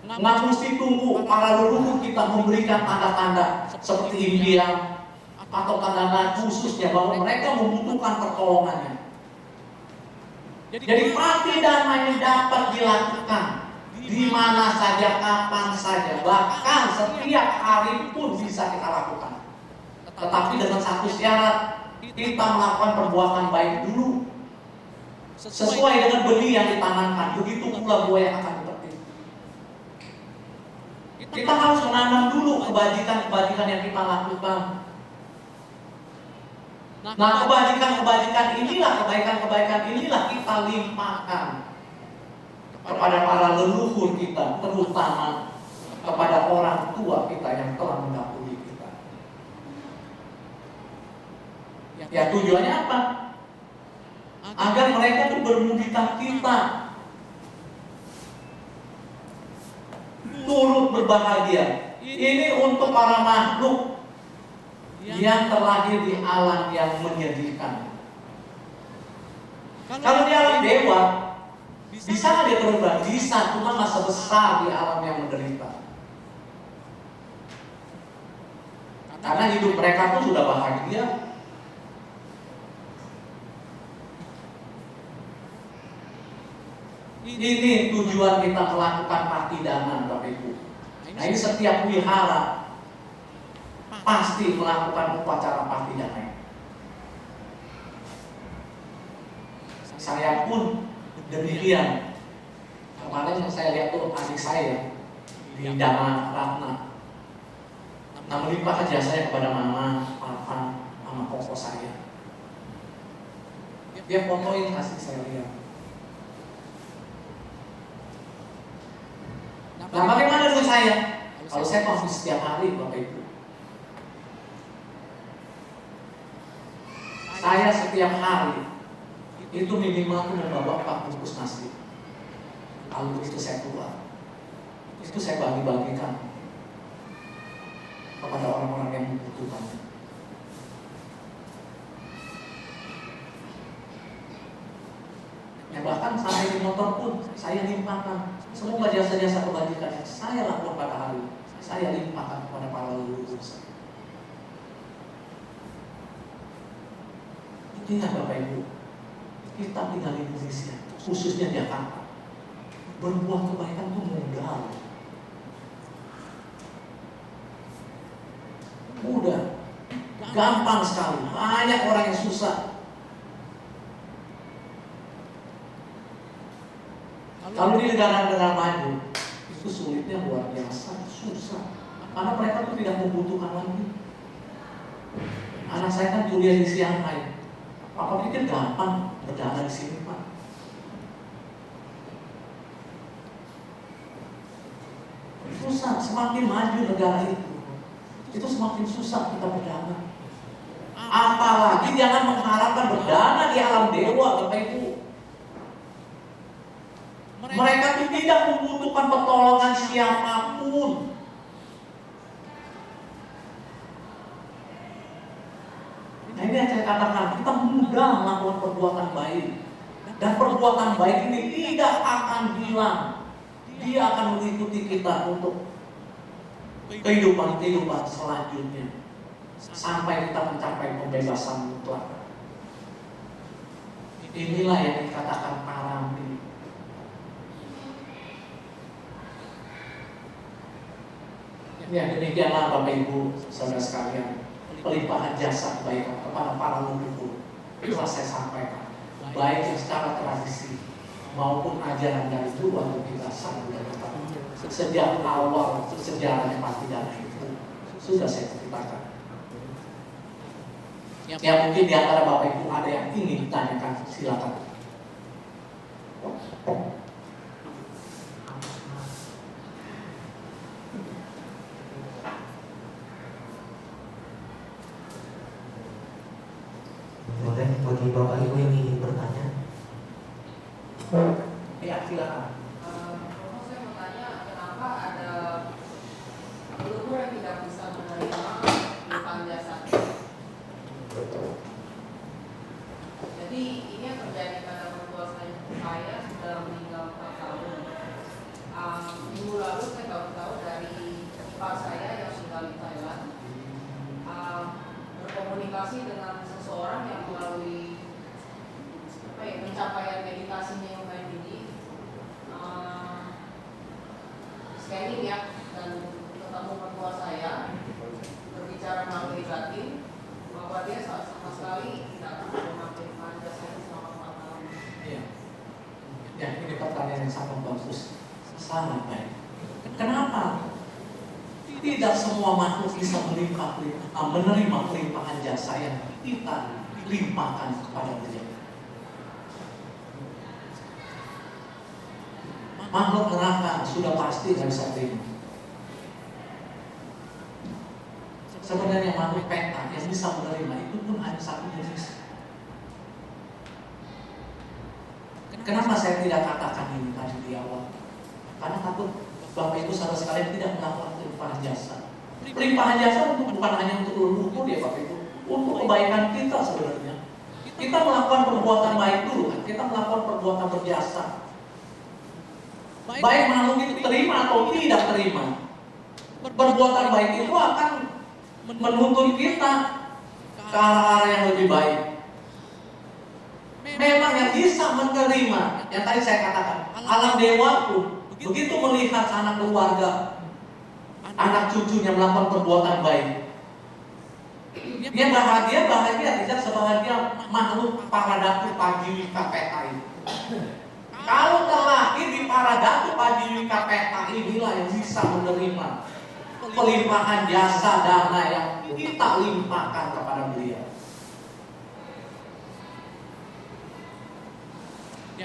Nggak mesti tunggu para leluhur kita memberikan tanda-tanda seperti impian atau tanda-tanda khususnya bahwa mereka membutuhkan pertolongannya. Jadi pasti dana yang dapat dilakukan di mana saja, kapan saja, bahkan setiap hari pun bisa kita lakukan. Tetapi dengan satu syarat, kita melakukan perbuatan baik dulu. Sesuai dengan benih yang ditanamkan, begitu pula buah yang akan dipetik. Kita harus menanam dulu kebajikan-kebajikan yang kita lakukan. Nah, kebajikan-kebajikan inilah, kebaikan-kebaikan inilah kita limpahkan kepada para leluhur kita, terutama kepada orang tua kita yang telah mendahului kita. Ya tujuannya apa? Agar mereka itu bermudita kita, turut berbahagia. Ini untuk para makhluk yang terlahir di alam yang menyedihkan. Kalau di alam dewa, bisa dia berubah, bisa, cuma nggak sebesar di alam yang menderita. Karena hidup mereka pun sudah bahagia. Ini tujuan kita melakukan pati dana, Bapak Ibu. Nah ini setiap wihara pasti melakukan upacara pati dana. Saya pun demikian. Kemarin yang saya lihat tuh adik saya di Dharma Ratna. Nah melimpahkan jasanya kepada mama, papa, sama koko saya. Dia fotoin kasih saya lihat. Nah bagaimana dengan saya? Kalau saya konsumsi setiap hari Bapak Ibu. Saya setiap hari itu minimal membawa 4 bungkus nasi. Lalu itu saya keluar, itu saya bagi-bagikan kepada orang-orang yang membutuhkannya. Ya bahkan sampai di motor pun saya limpahkan semua jasa-jasa kebajikan yang saya lakukan pada hari, saya limpahkan kepada para leluhur saya. Ingat Bapak Ibu, kita tinggal di Indonesia, khususnya Jakarta, berbuat kebaikan itu mudah. Mudah, gampang sekali. Banyak orang yang susah. Kalau di negara-negara maju, itu sulitnya luar biasa, susah. Karena mereka tuh tidak membutuhkan lagi. Anak saya kan kuliah di Shanghai. Papa pikir gampang berdana di sini, Pak. Susah, semakin maju negara itu semakin susah kita berdana. Apalagi jangan mengharapkan berdana di alam dewa, Bapak Ibu. Mereka itu tidak membutuhkan pertolongan siapapun. Nah ini yang saya katakan, kita mudah melakukan perbuatan baik. Dan perbuatan baik ini tidak akan hilang. Dia akan mengikuti kita untuk kehidupan selanjutnya. Sampai kita mencapai pembebasan mutlak. Inilah yang dikatakan parami. Ya demikianlah Bapak Ibu, saudara sekalian, pelimpahan jasa kebaikan kepada para leluhur telah saya sampaikan, baik yang secara tradisi maupun ajaran dari dulu kita sambut dan tetap. Sejak awal sejarahnya Pak Pidana itu sudah saya ceritakan. Ya mungkin di antara Bapak Ibu ada yang ingin ditanyakan, silakan. Boleh bagi Bapak Ibu yang ingin bertanya. Ya silakan. Saya mau tanya, kenapa ada leluhur yang tidak bisa menerima limpahan jasa? Jadi ini yang terjadi pada mertua saya sudah meninggal 4 tahun. Minggu lalu saya tahu dari ipar saya yang tinggal di Thailand, berkomunikasi dengan seseorang yang melalui pencapaian meditasinya yang baik ini, scanning ya, dan ketemu mertua saya, berbicara melalui batin bahwa dia sama sekali tidak akan memakai jasa ini selama 4 tahun. Ya. Ya, ini pertanyaan yang sangat bagus, sangat baik. Kenapa tidak semua makhluk bisa menerima pelimpahan jasa yang kita limpahkan kepada beliau? Makhluk neraka sudah pasti tidak bisa terima. Sebenarnya makhluk peta yang bisa menerima itu pun hanya satu jenis. Kenapa saya tidak katakan ini tadi di awal? Karena takut Bapak Ibu saudara sekalian tidak melakukan pelimpahan jasa. Pelimpahan jasa bukan hanya untuk leluhur ya Bapak Ibu, untuk kebaikan kita sebenarnya. Kita melakukan perbuatan baik dulu kan, kita melakukan perbuatan berjasa. Baik makhluk itu terima atau tidak terima, perbuatan baik itu akan menuntun kita ke arah-arah yang lebih baik. Memang yang bisa menerima, yang tadi saya katakan, alam dewa pun begitu melihat anak keluarga, anak cucunya melakukan perbuatan baik, dia bahagia tidak sebahagia makhluk para datu Pajiwika Peta itu. Kalau terlahir di para datu Pajiwika Peta inilah yang bisa menerima pelimpahan jasa dana yang kita limpahkan kepada beliau.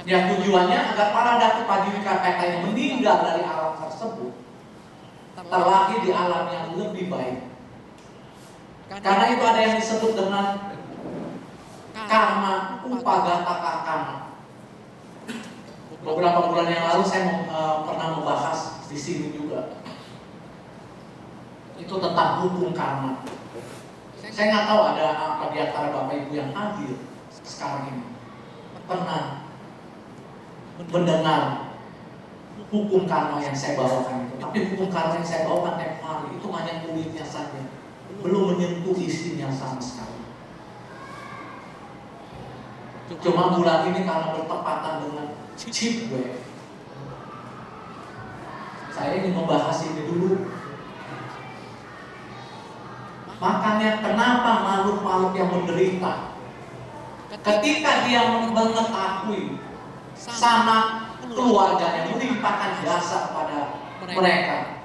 Yang tujuannya agar para datu Pajiwika Peta yang meninggal dari alam tersebut terlahir di alam yang lebih baik. Karena itu ada yang disebut dengan karma upagata kakama. Beberapa bulan yang lalu saya pernah membahas di sini juga. Itu tentang hukum karma. Saya nggak tahu ada apa di antara Bapak Ibu yang hadir sekarang ini pernah mendengar hukum karma yang saya bawakan itu. Tapi hukum karma yang saya bawakan tiap hari itu hanya kulitnya saja, belum menyentuh isinya sama sekali. Cuma bulan ini karena bertepatan dengan chip gue, saya ingin membahas ini dulu. Makanya kenapa makhluk-makhluk yang menderita ketika dia mengetahui sama keluarganya melimpahkan jasa kepada mereka,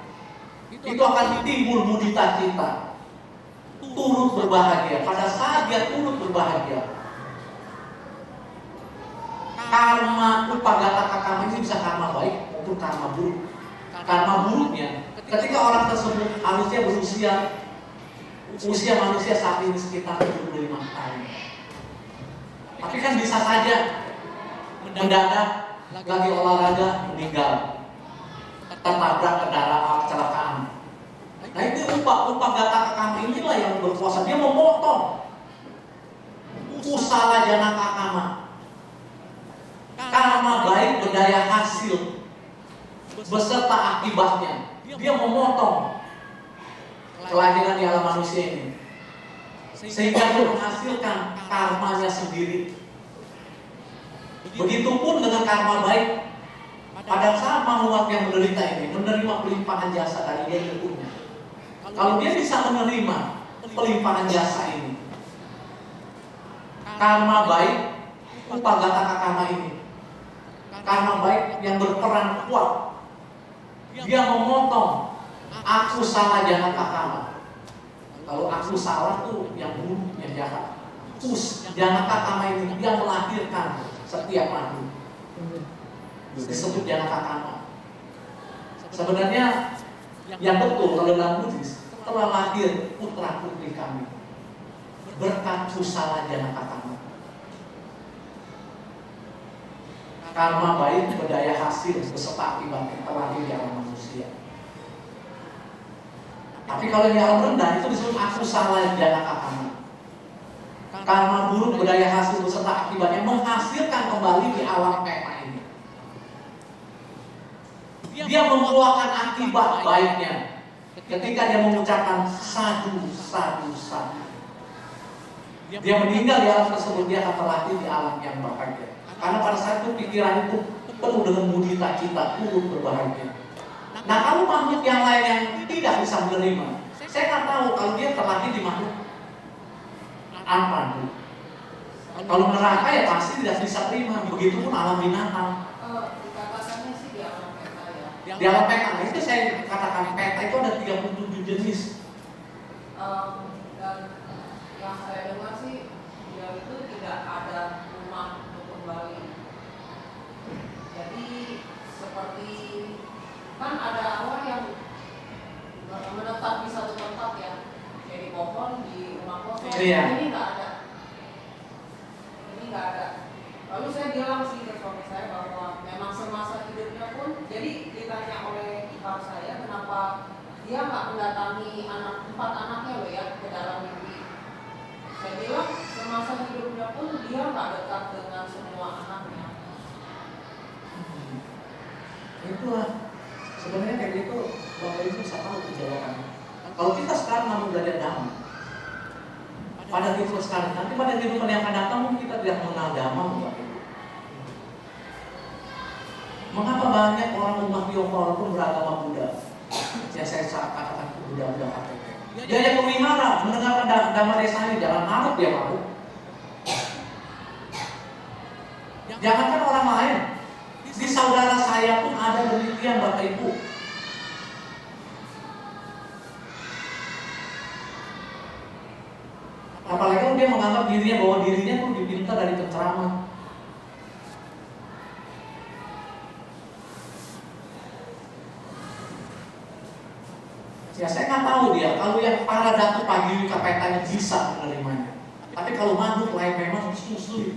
itu akan timbul mudita cita, turut berbahagia. Pada saat dia turut berbahagia, karma upagata kakama ini bisa karma baik maupun karma buruk. Karma buruknya ketika orang tersebut harusnya berusia manusia saat ini sekitar 75 tahun, tapi kan bisa saja mendadak lagi olahraga meninggal, tertabrak kendaraan, kecelakaan. Nah itu upagata kakama inilah yang berkuasa. Dia memotong usala jana kakama, karma baik berdaya hasil beserta akibatnya. Dia memotong kelahiran di alam manusia ini sehingga dia menghasilkan karmanya sendiri. Begitupun dengan karma baik. Pada saat makhluk yang menderita ini menerima pelimpahan jasa dari dia yang punya, kalau dia bisa menerima pelimpahan jasa ini, karma baik upagata kakama ini, karma baik yang berperan kuat, dia memotong aku salah jana kakama. Kalau aku salah tuh yang buruk, yang jahat. Jana kakama ini dia melahirkan setiap makhluk. Disebut jana kakama. Sebenarnya yang betul kalau dalam Buddhis, telah lahir putra putri kami berkat kusala jana kakama. Karma baik berdaya hasil beserta akibatnya terlahir di alam manusia. Tapi kalau di alam rendah itu disebut aku salah jana kakama. Karma buruk berdaya hasil beserta akibatnya menghasilkan kembali di alam pema ini. Dia membuahkan akibat baiknya ketika dia mengucapkan sadu, sadu, sadu. Dia meninggal di alam tersebut, dia akan terlatih di alam yang bahagia. Karena pada saat itu pikiran itu penuh dengan mudita cita, turut berbahagia. Nah kalau makhluk yang lain yang tidak bisa menerima, saya nggak tahu kalau dia terlahir di makhluk apa. Kalau neraka ya pasti tidak bisa terima. Begitupun alam binatang. Dikatakannya sih di alam peta ya. Di alam peta, itu saya katakan peta itu ada 37 jenis. Dan yang saya dengar sih dia itu tidak ada rumah untuk kembali. Jadi seperti kan ada arwah yang menetap di satu tempat ya, jadi pohon di rumah kosong. Iya. Ini nggak ada. Ini nggak ada. Lalu saya bilang sih ke suami saya bahwa memang semasa hidupnya pun, jadi ditanya oleh ipar saya kenapa dia nggak mendatangi 4 anaknya loh ya ke dalam mimpi. Saya bilang semasa hidupnya pun dia nggak dekat dengan semua anaknya. Itulah sebenarnya kayak gitu. Bapak Ibu bisa tahu jawabannya. Kalau kita sekarang mau belajar dhamma, pada kehidupan sekarang, nanti pada kehidupan yang akan datang mungkin kita tidak mengenal dhamma, Bapak Ibu. Mengapa banyak orang umat Tionghoa walaupun beragama Buddha, yang saya katakan Buddha KTP, dia yang berwihara mendengarkan dhamma desa ini, jangan harap dia mau. Jangankan orang lain, di saudara saya pun ada demikian Bapak Ibu. Apalagi kalau dia menganggap dirinya bahwa dirinya tuh dipinta dari penceramah. Ya saya nggak tahu dia. Kalau yang para datu pagi kapetanya bisa menerimanya. Tapi kalau makhluk lain memang sulit.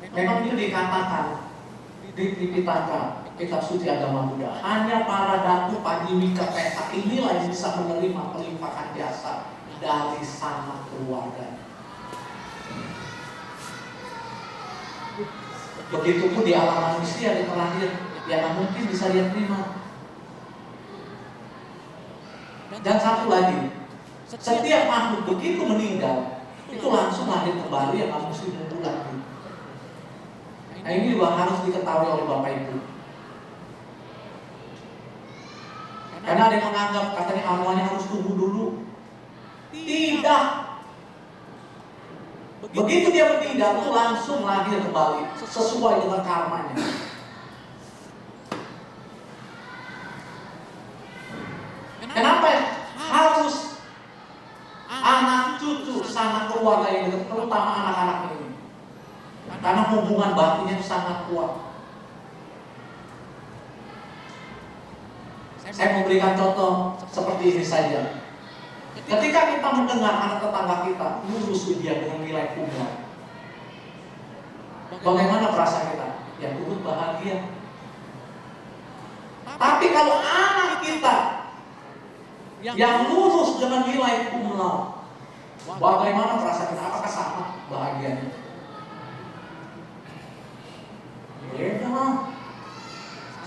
Memang itu dikatakan di kitab suci agama Buddha, hanya para datu padimika petak inilah yang bisa menerima pelimpahan jasa dari sanak keluarga. Begitupun di alam manusia di terakhir, yang mungkin bisa dia terima. Dan satu lagi, setiap makhluk begitu meninggal, itu langsung lahir kembali yang mesti nunggu lagi. Nah ini juga harus diketahui oleh Bapak Ibu. Karena ada yang menganggap katanya arwahnya harus tunggu dulu. Tidak. Begitu dia meninggal, itu langsung lahir kembali sesuai dengan karmanya. Kenapa harus anak cucu sanak keluarga ini, terutama anak-anak ini? Karena hubungan batinnya sangat kuat. Saya memberikan contoh seperti ini saja. Ketika kita mendengar anak tetangga kita lulus ujian dengan nilai kumlot, bagaimana perasaan kita? Ya turut bahagia. Tapi kalau anak kita yang lulus dengan nilai kumlot, bagaimana perasaan kita? Apakah sama bahagianya? Beda.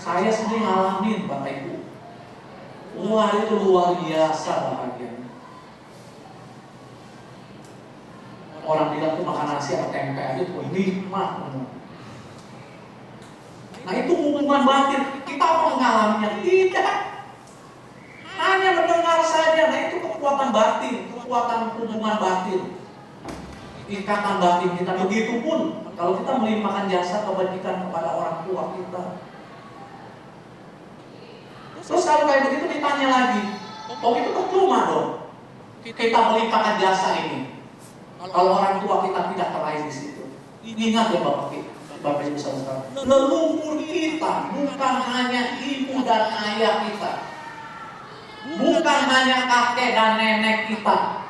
Saya sendiri ngalamin Bapak Ibu. Wah itu luar biasa bahagianya. Orang bilang tuh makan nasi atau tempe aja tuh nikmat. Nah itu hubungan batin. Kita mau mengalaminya? Tidak. Hanya mendengar saja. Nah itu kekuatan batin, kekuatan hubungan batin, ikatan batin kita. Begitupun kalau kita melimpahkan jasa kebajikan kepada orang tua kita. Terus kalau kayak begitu ditanya lagi, oh itu percuma dong kita melimpahkan jasa ini kalau orang tua kita tidak terlahir di situ. Ingat ya Bapak Ibu saudara, leluhur kita bukan hanya ibu dan ayah kita, bukan hanya kakek dan nenek kita.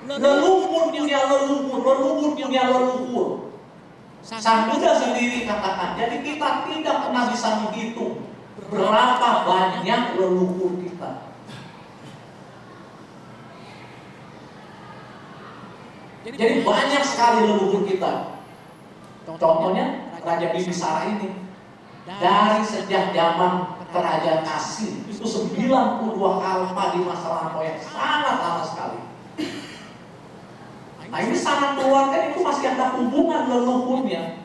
Leluhur punya leluhur, leluhur punya leluhur. Sang Buddha sendiri katakan, jadi kita tidak pernah bisa menghitung berapa banyak leluhur kita. Jadi banyak sekali leluhur kita. Contohnya Raja Bibisara ini, dari sejak zaman Kerajaan Kasih itu 92 kalpa di masa lampau yang sangat lama sekali. Nah ini sanak keluarga itu masih ada hubungan leluhurnya.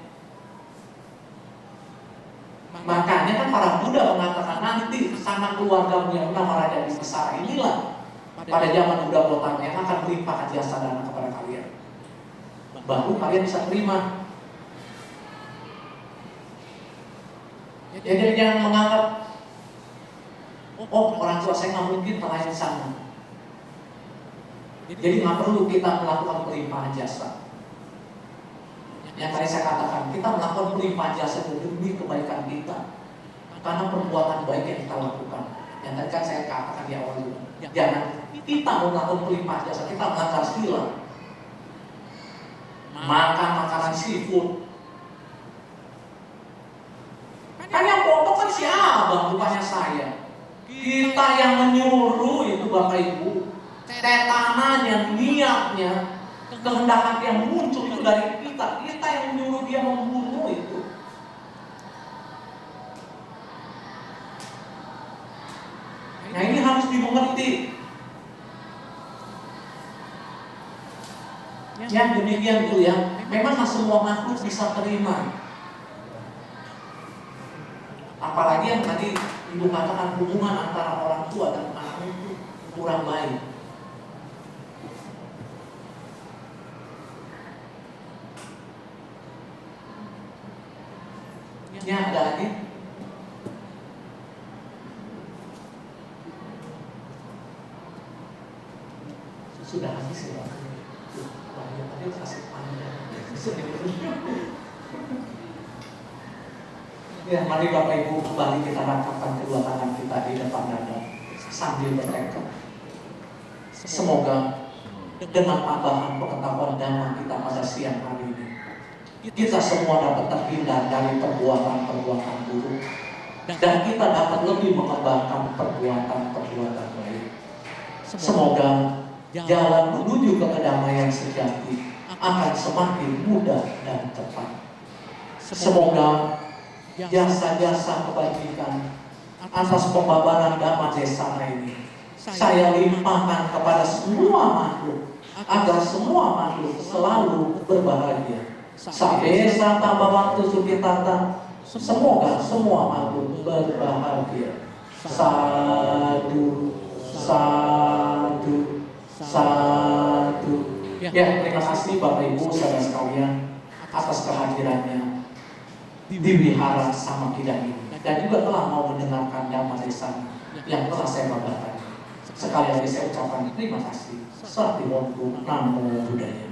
Makanya kan para Buddha mengatakan nanti sanak keluarga yang bernama Raja Bibisara inilah pada zaman Buddha Gotama yang akan melimpahkan jasa dana kepada kalian. Baru kalian bisa terima. Jadi jangan menganggap, oh orang tua saya nggak mungkin terlahir di sana. Jadi nggak perlu kita melakukan pelimpahan jasa. Yang tadi saya katakan, kita melakukan pelimpahan jasa demi kebaikan kita, karena perbuatan baik yang kita lakukan. Yang tadi kan saya katakan di awal juga, jangan kita melakukan pelimpahan jasa, kita melanggar sila, makan makanan seafood. Kan yang potong kan si abang, bukannya saya. Kita yang menyuruh itu Bapak Ibu. Tetananya, niatnya, kehendak hati yang muncul itu dari kita. Kita yang menyuruh dia membunuh itu. Nah ini harus dimengerti. Yang demikian itu ya, memang semua makhluk bisa terima. Apalagi yang tadi Ibu katakan hubungan antara orang tua dan anak itu kurang baik. Ya ada lagi. Sudah habis ya. Tadi kasih panjang. Ya, mari Bapak Ibu kembali kita rangkapkan kedua tangan kita di depan dada sambil bertekad. Semoga dengan tambahan pengetahuan dhamma kita pada siang hari ini, kita semua dapat terhindar dari perbuatan-perbuatan buruk, dan kita dapat lebih mengembangkan perbuatan-perbuatan baik. Semoga jalan menuju ke kedamaian sejati akan semakin mudah dan cepat. Semoga jasa-jasa kebajikan atas pembabaran Dhamma Desana ini saya limpahkan kepada semua makhluk, agar semua makhluk selalu berbahagia. Sabesa Tambawaktu Sukitata, semoga semua makhluk berbahagia. Sadu, sadu, sadu. Ya, terima kasih Bapak Ibu saudara sekalian atas kehadirannya di Wihara Samakida ini, dan juga telah mau mendengarkan Dhamma Desana yang telah saya bawakan. Sekali lagi saya ucapkan terima kasih. Sati Wonku, Namo Buddhaya.